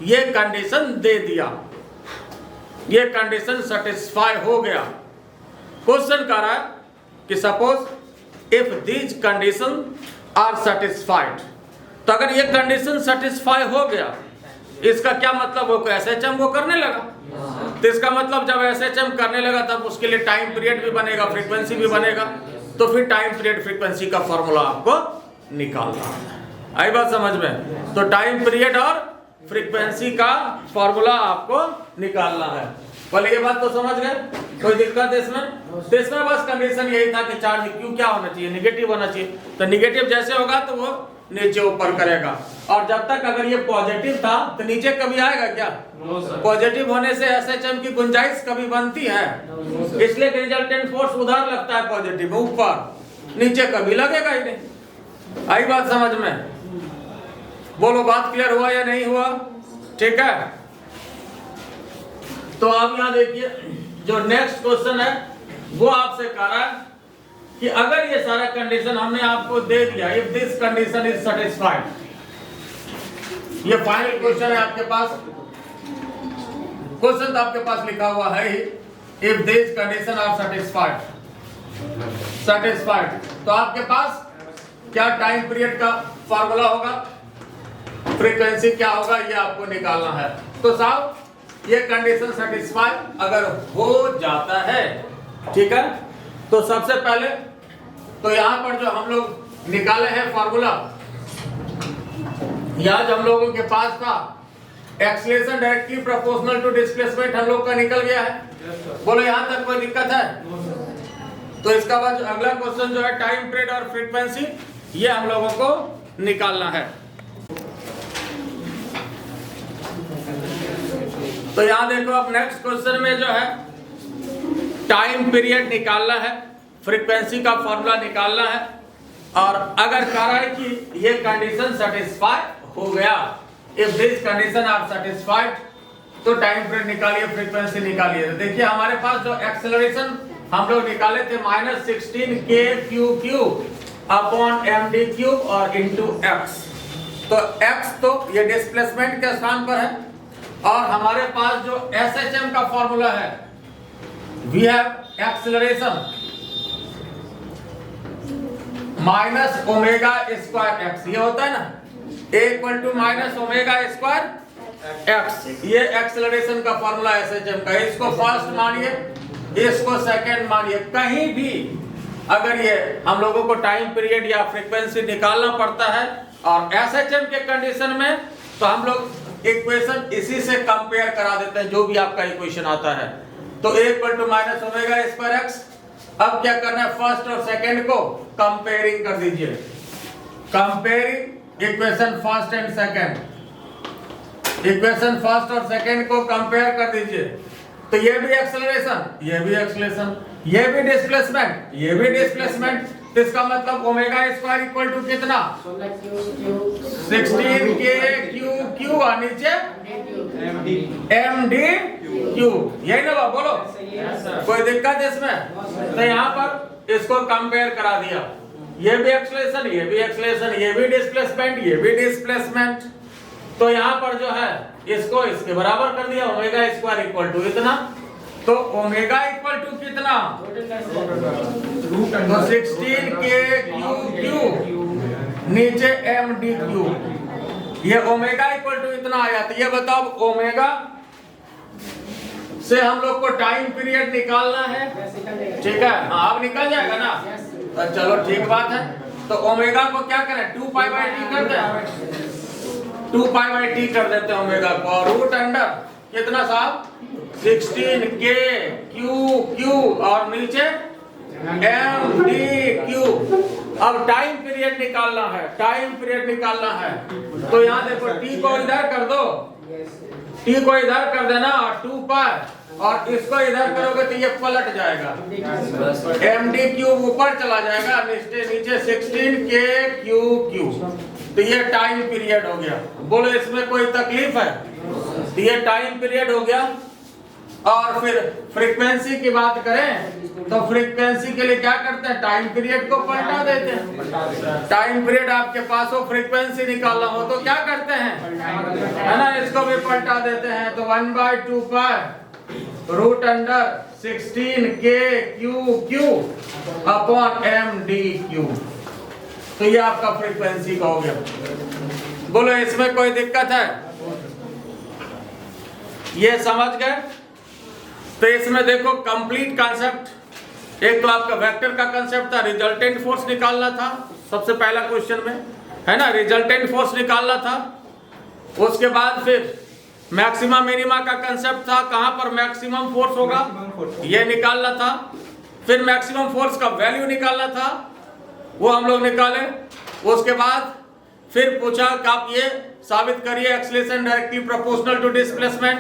Speaker 1: ये कंडीशन दे दिया, ये कंडीशन सेटिस्फाई हो गया। क्वेश्चन कह रहा है कि suppose if these condition are satisfied. तो अगर ये कंडीशन सेटिस्फाई हो गया, इसका क्या मतलब? वो SHM वो करने लगा। तो इसका मतलब जब SHM करने लगा तब उसके लिए टाइम पीरियड भी बनेगा, फ्रीक्वेंसी भी बनेगा। तो फिर टाइम पीरियड फ्रीक्वेंसी का फॉर्मूला आपको निकालना है। आई बात समझ में? तो टाइम पीरियड और फ्रीक्वेंसी का फॉर्मूला आपको निकालना है। बोले ये बात तो समझ गए? कोई दिक्कत इसमें? तो इसमें बस कंडीशन यही था कि चार्ज क्यू क्या होना चाहिए? निगेटिव होना चाहिए। तो निगेटिव जैसे होगा तो वो नीचे ऊपर करेगा, और जब तक अगर ये पॉजिटिव था तो नीचे कभी आएगा क्या? पॉजिटिव होने से SHM की गुंजाइश कभी बनती है, इसलिए रिजल्टेंट फोर्स उधर लगता है पॉजिटिव, ऊपर, नीचे कभी लगेगा ही नहीं। आई बात समझ में? बोलो, बात क्लियर हुआ या नहीं हुआ? ठीक है। तो अब यहाँ देखिए, जो नेक्स्ट क्वेश्चन है वो आपसे कह रहा है कि अगर ये सारा कंडीशन हमने आपको दे दिया, if this condition is satisfied, ये फाइनल क्वेश्चन है आपके पास। क्वेश्चन तो आपके पास लिखा हुआ है ही, if this condition are satisfied, तो आपके पास क्या टाइम पीरियड का फॉर्मूला होगा, फ्रीक्वेंसी क्या होगा, ये आपको निकालना है। तो साहब ये कंडीशन सेटिस्फाई अगर हो जाता है, ठीक है, तो सबसे पहले तो यहां पर जो हम लोग निकाले हैं फॉर्मूला, यहां जो हम लोगों के पास था acceleration directly proportional to displacement हम लोग का निकल गया है। बोलो यहां तक कोई दिक्कत है? तो इसका बाद अगला क्वेश्चन जो है टाइम पीरियड और फ्रीक्वेंसी, ये हम लोगों को निकालना है। तो यहां देखो, अब नेक्स्ट क्वेश्चन में जो है टाइम पीरियड निकालना है, फ्रीक्वेंसी का फॉर्मूला निकालना है, और अगर कह रहा है कि ये कंडीशन सेटिस्फाई हो गया, if this condition are satisfied, तो टाइम पीरियड निकालिए, फ्रीक्वेंसी निकालिए। तो देखिए हमारे पास जो एक्सेलरेशन हम लोग निकाले थे -16k³ अपॉन md³ और इंटू x। तो x तो ये डिस्प्लेसमेंट के स्थान पर है, और हमारे पास जो SHM का फॉर्मूला है, we have acceleration minus omega square X, ये होता है ना, A equal to minus omega square X, ये एक्सेलरेशन का फॉर्मूला SHM का। इसको फर्स्ट मानिए, इसको सेकंड मानिए। कहीं भी अगर ये हम लोगों को टाइम पीरियड या फ्रीक्वेंसी निकालना पड़ता है और SHM के कंडीशन में, तो हम लोग इक्वेशन इसी से कंपेयर करा देते हैं, जो भी आपका इक्वेशन आता है। तो A equal to minus omega square X. अब क्या करना है, फर्स्ट और सेकंड को कंपेयरिंग कर दीजिए, comparing equation first and second, equation first और सेकंड को कंपेयर कर दीजिए। तो ये भी एक्सेलरेशन, ये भी एक्सेलरेशन, ये भी डिस्प्लेसमेंट, ये भी डिस्प्लेसमेंट। तो इसका मतलब ओमेगा स्क्वायर इक्वल टू कितना, 16k³ और नीचे md³, यही ना बोलो, कोई दिक्कत इसमें? तो यहाँ पर इसको कंपेयर करा दिया, ये भी एक्सेलरेशन, ये भी एक्सेलरेशन, ये भी डिस्प्लेसमेंट, ये भी डिस्प्लेसमेंट। तो यहाँ पर जो है इसको इसके बराबर कर दिया, ओमेगा स्क्वायर इक्वल टू इतना। तो ओमेगा इक्वल टू कितना, तो 16k³ नीचे md³, ये ओमेगा इक्वल टू इतना आया। तो ये बताओ ओमेगा से हम लोग को टाइम पीरियड निकालना है, ठीक है। हाँ अब निकल जाएगा ना, तो चलो ठीक बात है। तो ओमेगा को क्या करें, 2π/t कर दें, 2π/t कर देते हैं ओमेगा को, और रूट अंडर कितना साहब 16k/q और नीचे mdq। अब टाइम पीरियड निकालना है, टाइम पीरियड निकालना है। तो यहाँ देखो t को इधर कर दो, t को इधर कर देना और 2π, और इसको इधर करोगे तो ये पलट जाएगा, mdq ऊपर चला जाएगा, नीचे 16k/q। तो ये टाइम पीरियड हो गया। बोलो इसमें कोई तकलीफ है? तो ये टाइम पीरियड हो गया। और फिर फ्रीक्वेंसी की बात करें तो फ्रीक्वेंसी के लिए क्या करते हैं, टाइम पीरियड को पलटा देते हैं। टाइम पीरियड आपके पास हो, फ्रीक्वेंसी निकालना हो तो क्या करते हैं, है ना, इसको भी पलटा देते हैं। तो 1/2π root under 16k/q upon mdq। तो ये आपका फ्रीक्वेंसी का हो गया। बोलो इसमें कोई दिक्कत है? ये समझ गए? तो इसमें देखो कंप्लीट कॉन्सेप्ट, एक तो आपका वेक्टर का कंसेप्ट था, रिजल्टेंट फोर्स निकालना था सबसे पहला क्वेश्चन में, है ना, रिजल्टेंट फोर्स निकालना था। उसके बाद फिर मैक्सिमा मिनिमा का कंसेप्ट था, कहां पर मैक्सिमम फोर्स होगा ये निकालना था। फिर मैक्सिमम फोर्स का वैल्यू निकालना था, वो हम लोग निकाले। उसके बाद फिर पूछा कि आप ये साबित करिए acceleration directly proportional to displacement.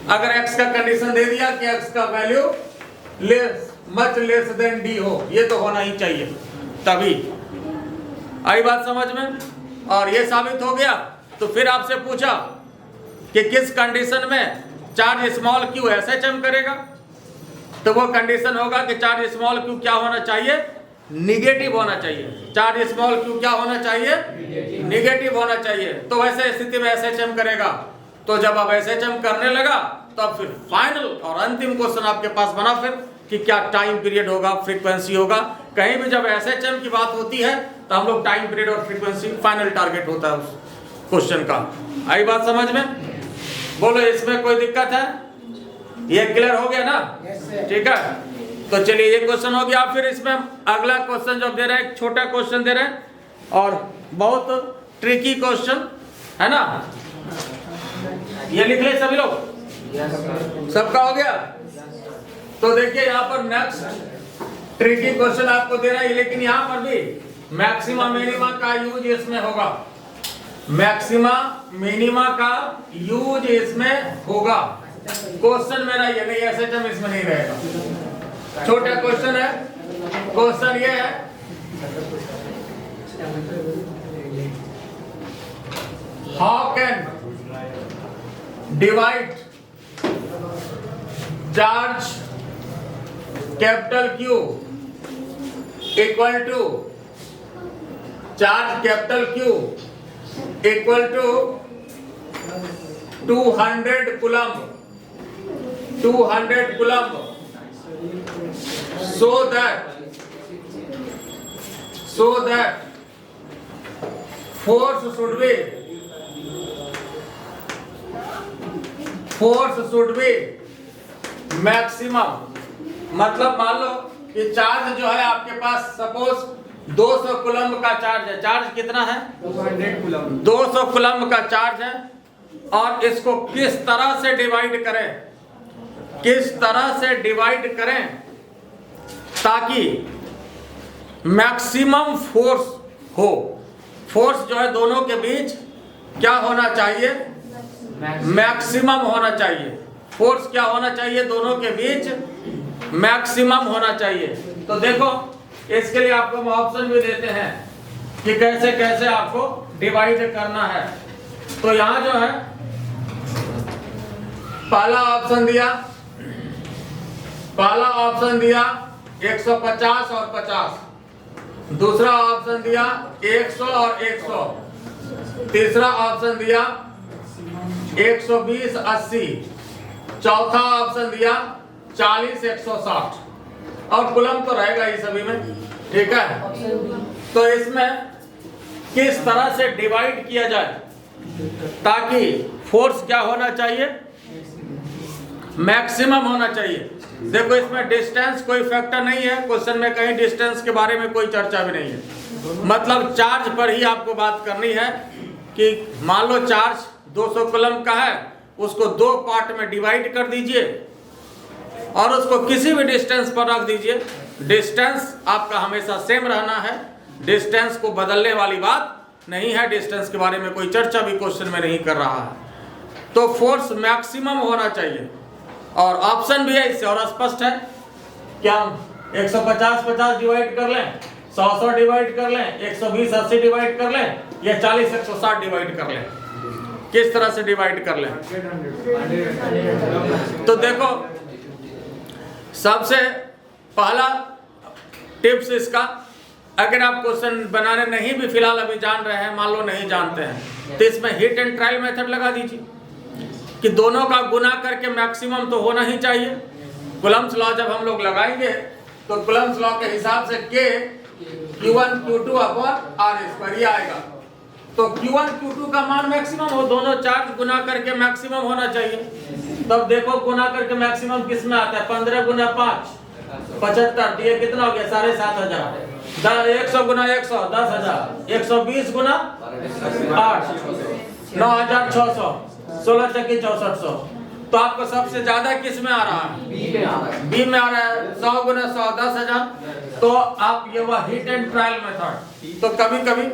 Speaker 1: अगर x का कंडीशन दे दिया कि x का value much less than d हो, ये तो होना ही चाहिए, तभी आई बात समझ में। और ये साबित हो गया तो फिर आपसे पूछा कि किस कंडीशन में चार्ज स्मॉल q SHM करेगा। तो वो कंडीशन होगा कि चार्ज स्मॉल q क्या होना चाहिए, निगेटिव होना चाहिए। चार्ज स्मॉल q क्या होना चाहिए, निगेटिव होना चाहिए। तो वैसे स्थिति में SHM करेगा। तो जब अब SHM करने लगा तब फिर फाइनल और अंतिम क्वेश्चन आपके पास बना फिर कि क्या टाइम पीरियड होगा, फ्रीक्वेंसी होगा। कहीं भी जब SHM की बात होती है तो हम लोग टाइम पीरियड और फ्रीक्वेंसी फाइनल टारगेट होता है उस क्वेश्चन का। आई बात समझ में? बोलो इसमें कोई दिक्कत है? ये क्लियर हो गया ना? ठीक है, तो चलिए ये क्वेश्चन हो गया। फिर इसमें अगला क्वेश्चन जो दे रहे हैं, एक छोटा क्वेश्चन दे रहे हैं और बहुत ट्रिकी क्वेश्चन है ना। ये लिख ले सभी लोग, सबका हो गया। तो देखिए यहाँ पर नेक्स्ट ट्रिकी क्वेश्चन आपको दे रहा है, लेकिन यहाँ पर भी मैक्सिमा मिनिमा का यूज इसमें होगा, मैक्सिमा मिनिमा का यूज इसमें होगा। क्वेश्चन मेरा ये नहीं, SHM इसमें नहीं रहेगा। छोटा क्वेश्चन है। क्वेश्चन ये है, how can divide charge capital Q equal to charge capital Q equal to 200 coulomb, 200 coulomb, so that force should be maximum। मतलब मान लो कि चार्ज जो है आपके पास सपोज 200 कूलम्ब का चार्ज है। चार्ज कितना है,
Speaker 2: 200 कूलम्ब।
Speaker 1: 200 कूलम्ब का चार्ज है। और इसको किस तरह से डिवाइड करें, किस तरह से डिवाइड करें ताकि मैक्सिमम फोर्स हो। फोर्स जो है दोनों के बीच क्या होना चाहिए, मैक्सिमम होना चाहिए। फोर्स क्या होना चाहिए, दोनों के बीच मैक्सिमम होना चाहिए। तो देखो इसके लिए आपको हम ऑप्शन भी देते हैं कि कैसे कैसे आपको डिवाइड करना है। तो यहां जो है पहला ऑप्शन दिया 150 और 50, दूसरा ऑप्शन दिया 100 और 100, तीसरा ऑप्शन दिया 120 80, चौथा ऑप्शन दिया 40 160, और कूलम्ब तो रहेगा ही सभी में, ठीक है। तो इसमें किस तरह से डिवाइड किया जाए ताकि फोर्स क्या होना चाहिए, मैक्सिमम होना चाहिए। देखो इसमें डिस्टेंस कोई फैक्टर नहीं है, क्वेश्चन में कहीं डिस्टेंस के बारे में कोई चर्चा भी नहीं है। मतलब चार्ज पर ही आपको बात करनी है कि मान लो चार्ज 200 कूलम का है, उसको 2 पार्ट में डिवाइड कर दीजिए और उसको किसी भी डिस्टेंस पर रख दीजिए। डिस्टेंस आपका हमेशा सेम रहना है, डिस्टेंस को बदलने वाली बात नहीं है, डिस्टेंस के बारे में कोई चर्चा भी क्वेश्चन में नहीं कर रहा है। तो फोर्स मैक्सिमम होना चाहिए और ऑप्शन भी है इससे और स्पष्ट है। क्या हम 150-50 डिवाइड कर लें, 100-100 डिवाइड कर लें, 120-80 डिवाइड कर लें, या 40-160 डिवाइड कर लें, किस तरह से डिवाइड कर लें? तो देखो सबसे पहला टिप्स इसका, अगर आप क्वेश्चन बनाने नहीं भी फिलहाल अभी जान रहे हैं, मान लो नहीं जानते हैं, तो इसमें हिट एंड ट्रायल मेथड लगा दीजिए कि दोनों का गुना करके मैक्सिमम तो होना ही चाहिए। कूलम्स लॉ जब हम लोग लगाएंगे तो कूलम्स लॉ के हिसाब से K Q1 Q2 upon R² ये आएगा। तो Q1 Q2 का मान मैक्सिमम हो, दोनों चार्ज गुना करके मैक्सिमम होना चाहिए। तब देखो गुना करके मैक्सिमम किस में आता है? 15 गुना 5 75, ये कितना हो गया? 7500। 100 गुना 100 10,000, 120 गुना 8 9,600, 16 चक्की 6400। तो आपको सबसे ज्यादा किस में आ रहा है? बी में आ रहा है। 100 गुना 100 10,000। तो आप ये वह हिट एंड ट्रायल मेथड, तो कभी कभी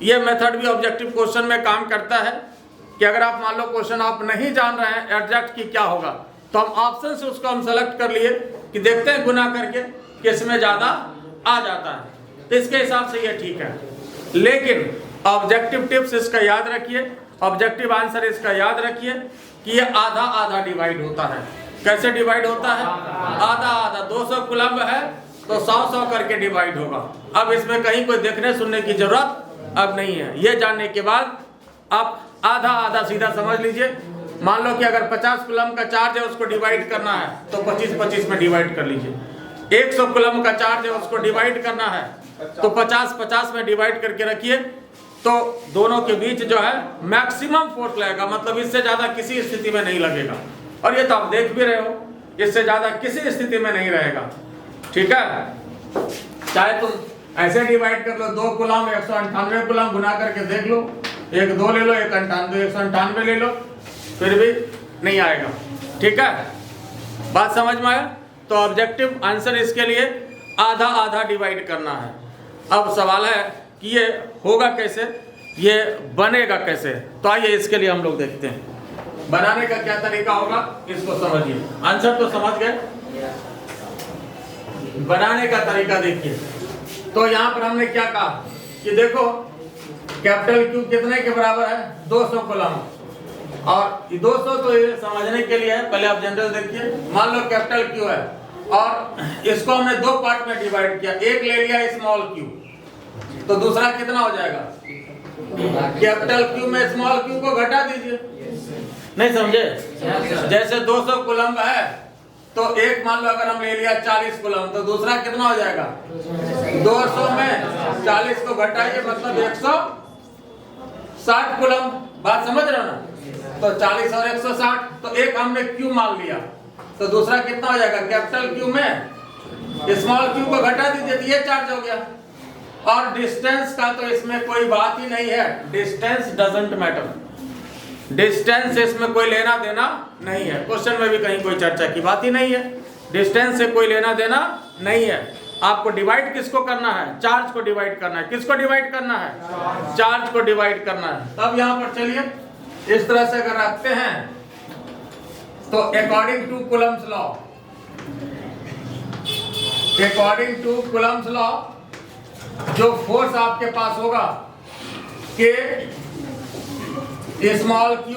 Speaker 1: ये मेथड भी ऑब्जेक्टिव क्वेश्चन में काम करता है कि अगर आप मान लो क्वेश्चन आप नहीं जान रहे हैं एग्जैक्ट की क्या होगा, तो हम ऑप्शन से उसको हम सेलेक्ट कर लिए कि देखते हैं गुना करके किस में ज्यादा आ जाता है, तो इसके हिसाब से ये ठीक है। लेकिन ऑब्जेक्टिव टिप्स इसका याद रखिए, ऑब्जेक्टिव आंसर इसका याद रखिए कि ये आधा आधा डिवाइड होता है। कैसे डिवाइड होता है? आधा आधा। 200 कूलम है तो 100-100 करके डिवाइड होगा। अब इसमें कहीं कोई देखने सुनने की जरूरत अब नहीं है। ये जानने के बाद आप आधा आधा सीधा समझ लीजिए। मान लो कि अगर 50 कूलम का चार्ज है उसको डिवाइड करना है तो 25-25 में डिवाइड कर लीजिए। 100 कूलम का चार्ज है उसको डिवाइड करना है तो 50-50 में डिवाइड करके रखिए। तो दोनों के बीच जो है मैक्सिमम फोर्स लगेगा, मतलब इससे ज्यादा किसी स्थिति में नहीं लगेगा। और ये तो आप देख भी रहे हो, इससे ज्यादा किसी स्थिति में नहीं रहेगा। ठीक है, चाहे तुम ऐसे डिवाइड कर लो, 2 कूलम 198 कूलम गुना करके देख लो, 1 2 ले लो, 1 98 198 ले लो, फिर भी नहीं आएगा। ठीक है, बात समझ में आया? तो ऑब्जेक्टिव आंसर इसके लिए आधा आधा डिवाइड करना है। अब सवाल है कि ये होगा कैसे, ये बनेगा कैसे? तो आइए इसके लिए हम लोग देखते हैं बनाने का क्या तरीका होगा, इसको समझिए। आंसर तो समझ गए, बनाने का तरीका देखिए। तो यहाँ पर हमने क्या कहा कि देखो कैपिटल Q कितने के बराबर है? 200 कूलम। और 200 तो ये समझने के लिए है, पहले आप जनरल देखिए। मान लो कैपिटल Q है और इसको हमने 2 पार्ट में डिवाइड किया, एक ले लिया स्मॉल q, तो दूसरा कितना हो जाएगा? कैपिटल Q में स्मॉल q को घटा दीजिए। नहीं समझे? जैसे 200 कूलम है तो एक मान लो अगर हम ले लिया 40 कूलम, तो दूसरा कितना हो जाएगा? 200 में 40 को घटाइए, मतलब 160 कूलम। बात समझ रहे हो ना? तो 40 और 160, तो एक हमने Q मान लिया, तो दूसरा कितना हो जाएगा? कैपिटल Q में स्मॉल q को घटा दीजिए तो ये चार्ज हो गया। और डिस्टेंस का तो इसमें कोई बात ही नहीं है, डिस्टेंस डजंट मैटर, डिस्टेंस इसमें कोई लेना देना नहीं है। क्वेश्चन में भी कहीं कोई चर्चा की बात ही नहीं है, डिस्टेंस से कोई लेना देना नहीं है। आपको डिवाइड किसको करना है? चार्ज को डिवाइड करना है। किसको डिवाइड करना है? चार्ज को डिवाइड करना है। तब यहाँ पर चलिए इस तरह से अगर रखते हैं तो according to Coulomb's law, according to Coulomb's law जो फोर्स आपके पास होगा कि स्मॉल q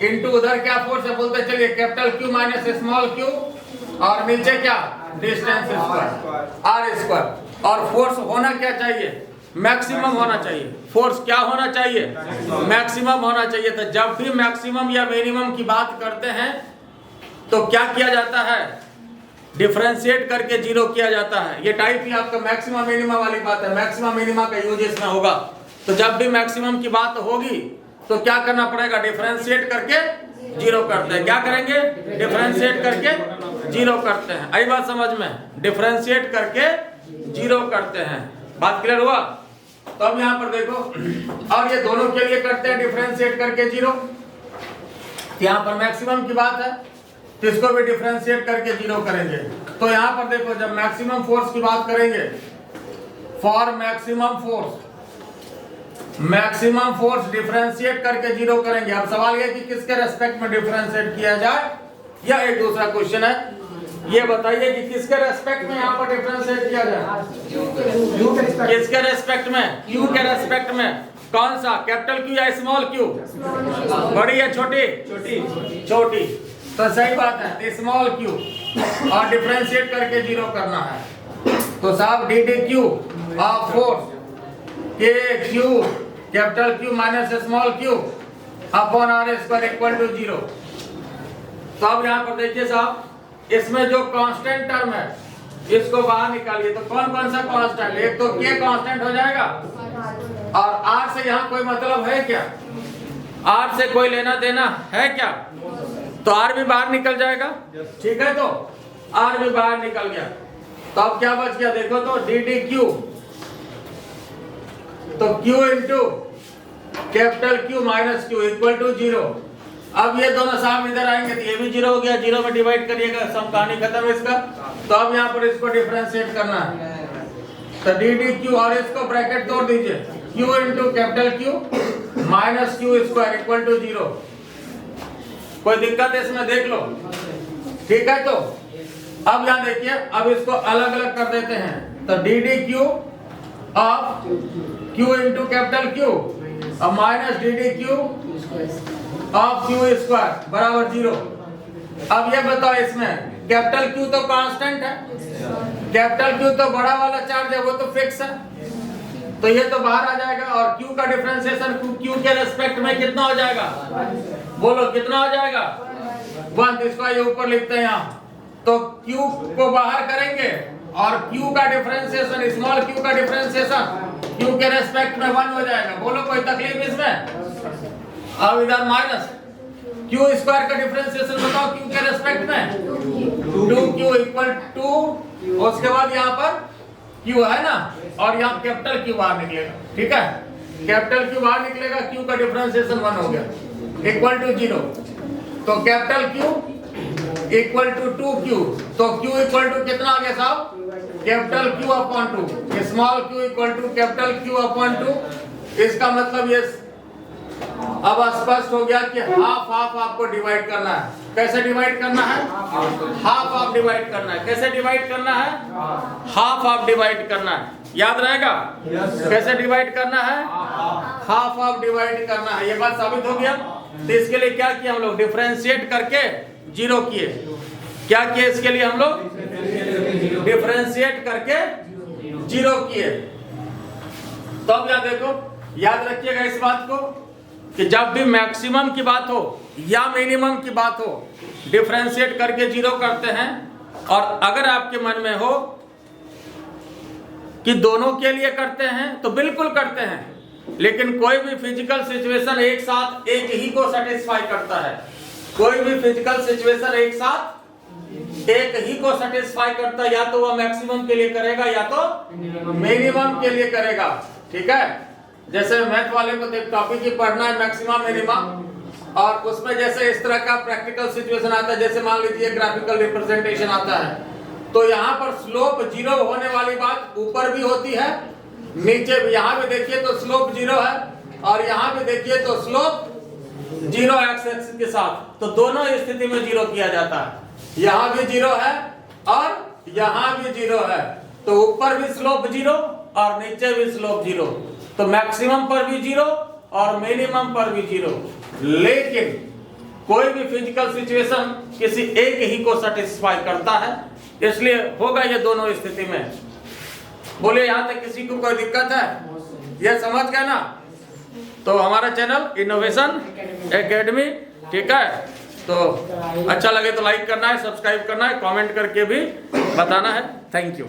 Speaker 1: इंटू उधर क्या फोर्स है बोलते चलिए, capital Q minus small q, और नीचे क्या? Distance square r²। और फोर्स होना क्या चाहिए? मैक्सिमम होना चाहिए। फोर्स क्या होना चाहिए? मैक्सिमम होना चाहिए। तो जब भी मैक्सिमम या मिनिमम की बात करते हैं तो क्या किया जाता है? डिफरेंशिएट करके 0 किया जाता है। ये टाइप ही आपका मैक्सिमम मिनिमम वाली बात है, मैक्सिमम मिनिमा का यूज इसमें होगा। तो जब भी मैक्सिमम की बात होगी तो क्या करना पड़ेगा? डिफरेंशिएट करके जीरो करते हैं। क्या करेंगे? डिफरेंशिएट करके जीरो करते हैं। आई बात समझ में? डिफरेंशिएट करके जीरो करते हैं। बात क्लियर हुआ? तो अब यहाँ पर देखो, और ये दोनों के लिए करते हैं डिफरेंशिएट करके जीरो। यहाँ पर मैक्सिमम की बात है तो इसको भी डिफरेंशिएट करके जीरो करेंगे। तो यहाँ पर देखो, जब मैक्सिमम फोर्स की बात करेंगे, फॉर मैक्सिमम फोर्स डिफरेंशिएट करके जीरो करेंगे। अब सवाल ये कि किसके रेस्पेक्ट में डिफरेंशिएट किया जाए, या एक दूसरा क्वेश्चन है, ये बताइए कि किसके रेस्पेक्ट में यहाँ पर डिफरेंशिएट किया जाए? किसके रेस्पेक्ट में? क्यू के रेस्पेक्ट में। कौन सा? कैपिटल क्यू या स्मॉल क्यू? बड़ी या छोटी? छोटी। तो सही बात है, स्मॉल क्यू, और डिफरेंशिएट करके जीरो करना है। तो साहब d D q of force के q capital Q minus small q upon r square equal to zero. तो अब यहाँ पर देखिए साहब, इसमें जो कांस्टेंट टर्म है इसको बाहर निकालिए। तो कौन कौन सा कांस्टेंट? एक तो के कांस्टेंट हो जाएगा, और आर से यहाँ कोई मतलब है क्या? आर से कोई लेना देना है क्या? तो आर भी बाहर निकल जाएगा। ठीक है, तो आर भी बाहर निकल गया। तो अब क्या बच गया? देखो तो डी डी क्यू, तो Q into capital Q minus Q equal to zero. अब ये दोनों साहब इधर आएंगे तो ये भी जीरो हो गया, जीरो में डिवाइड करिएगा, सब कहानी खत्म इसका। तो अब यहाँ पर इसको डिफरेंशिएट करना है। तो डी डी क्यू, और इसको ब्रैकेट तोड़ दीजिए, Q into capital Q minus Q square equal to zero. कोई दिक्कत है इसमें? देख लो। ठीक है, तो अब यहाँ देखिए, अब इसको अलग अलग कर देते हैं। तो D D q of q into capital q और minus d D q of q square बराबर जीरो। अब ये बताओ, इसमें कैपिटल क्यू तो कांस्टेंट है, कैपिटल क्यू तो बड़ा वाला चार्ज है, वो तो फिक्स है, तो ये तो बाहर आ जाएगा। और क्यू का डिफरेंशिएशन क्यू के रेस्पेक्ट में कितना हो जाएगा? बोलो कितना हो जाएगा? 1। इसको ये ऊपर लिखते हैं यहाँ। तो क्यू को बाहर करेंगे और क्यू का डिफरेंशिएशन, स्मॉल क्यू का डिफरेंशिएशन क्यू के रेस्पेक्ट में 1 हो जाएगा। बोलो कोई तकलीफ इसमें? अब इधर माइनस क्यू स्क्वायर का डिफरेंशिएशन बताओ क्यू के रेस्पेक्ट में, 2q इक्वल टू, उसके बाद यहाँ पर क्यू है ना, और यहाँ कैपिटल क्यू बाहर निकलेगा। ठीक है, कैपिटल क्यू बाहर निकलेगा, क्यू का डिफरेंशिएशन 1 हो गया इक्वल टू जीरो। तो capital Q equal to 2q, तो q इक्वल टू कितना आ गया साहब? Capital Q upon 2, small Q equal to capital Q upon 2। इसका मतलब ये अब स्पष्ट हो गया कि हाफ हाफ आपको डिवाइड करना है। कैसे डिवाइड करना है? हाफ हाफ डिवाइड करना है। कैसे डिवाइड करना है? हाफ हाफ डिवाइड करना है। याद रहेगा? कैसे डिवाइड करना है? हाफ हाफ डिवाइड करना है। ये बात साबित हो गया। तो इसके लिए क्या किया हम लोग? डिफरेंशिएट करके जीरो किए। क्या किए इसके लिए हम लोग? डिफरेंशिएट करके जीरो किए। तो अब यहाँ देखो, याद रखिएगा इस बात को कि जब भी मैक्सिमम की बात हो या मिनिमम की बात हो, डिफरेंशिएट करके जीरो करते हैं। और अगर आपके मन में हो कि दोनों के लिए करते हैं तो बिल्कुल करते हैं, लेकिन कोई भी फिजिकल सिचुएशन एक साथ एक ही को सेटिस्फाई करता है। कोई भी फिजिकल सिचुएशन एक साथ एक ही को सेटिस्फाई करता है, या तो वह मैक्सिमम के लिए करेगा या तो मिनिमम के लिए करेगा। ठीक है, जैसे मैथ वाले को टॉपिक ही पढ़ना है मैक्सिमम मिनिमम, और उसमें जैसे इस तरह का प्रैक्टिकल सिचुएशन आता है, जैसे मान लीजिए ग्राफिकल रिप्रेजेंटेशन आता है, तो यहाँ पर स्लोप जीरो होने वाली बात ऊपर भी होती है, नीचे भी। यहाँ भी देखिए तो स्लोप जीरो है, और यहाँ भी देखिए तो स्लोप जीरो एक्स एक्सिस के साथ, तो दोनों स्थिति में जीरो किया जाता है। यहाँ भी जीरो है और यहाँ भी जीरो है, तो ऊपर भी स्लोप जीरो और नीचे भी स्लोप जीरो। तो मैक्सिमम पर भी जीरो और मिनिमम पर भी जीरो। लेकिन कोई भी फिजिकल सिचुएशन किसी एक ही को सेटिस्फाई करता है, इसलिए होगा ये दोनों स्थिति में। बोले यहाँ तक किसी को कोई दिक्कत है? ये समझ गए ना? तो हमारा चैनल इनोवेशन एकेडमी, ठीक है, तो अच्छा लगे तो लाइक करना है, सब्सक्राइब करना है, कमेंट करके भी बताना है। Thank you.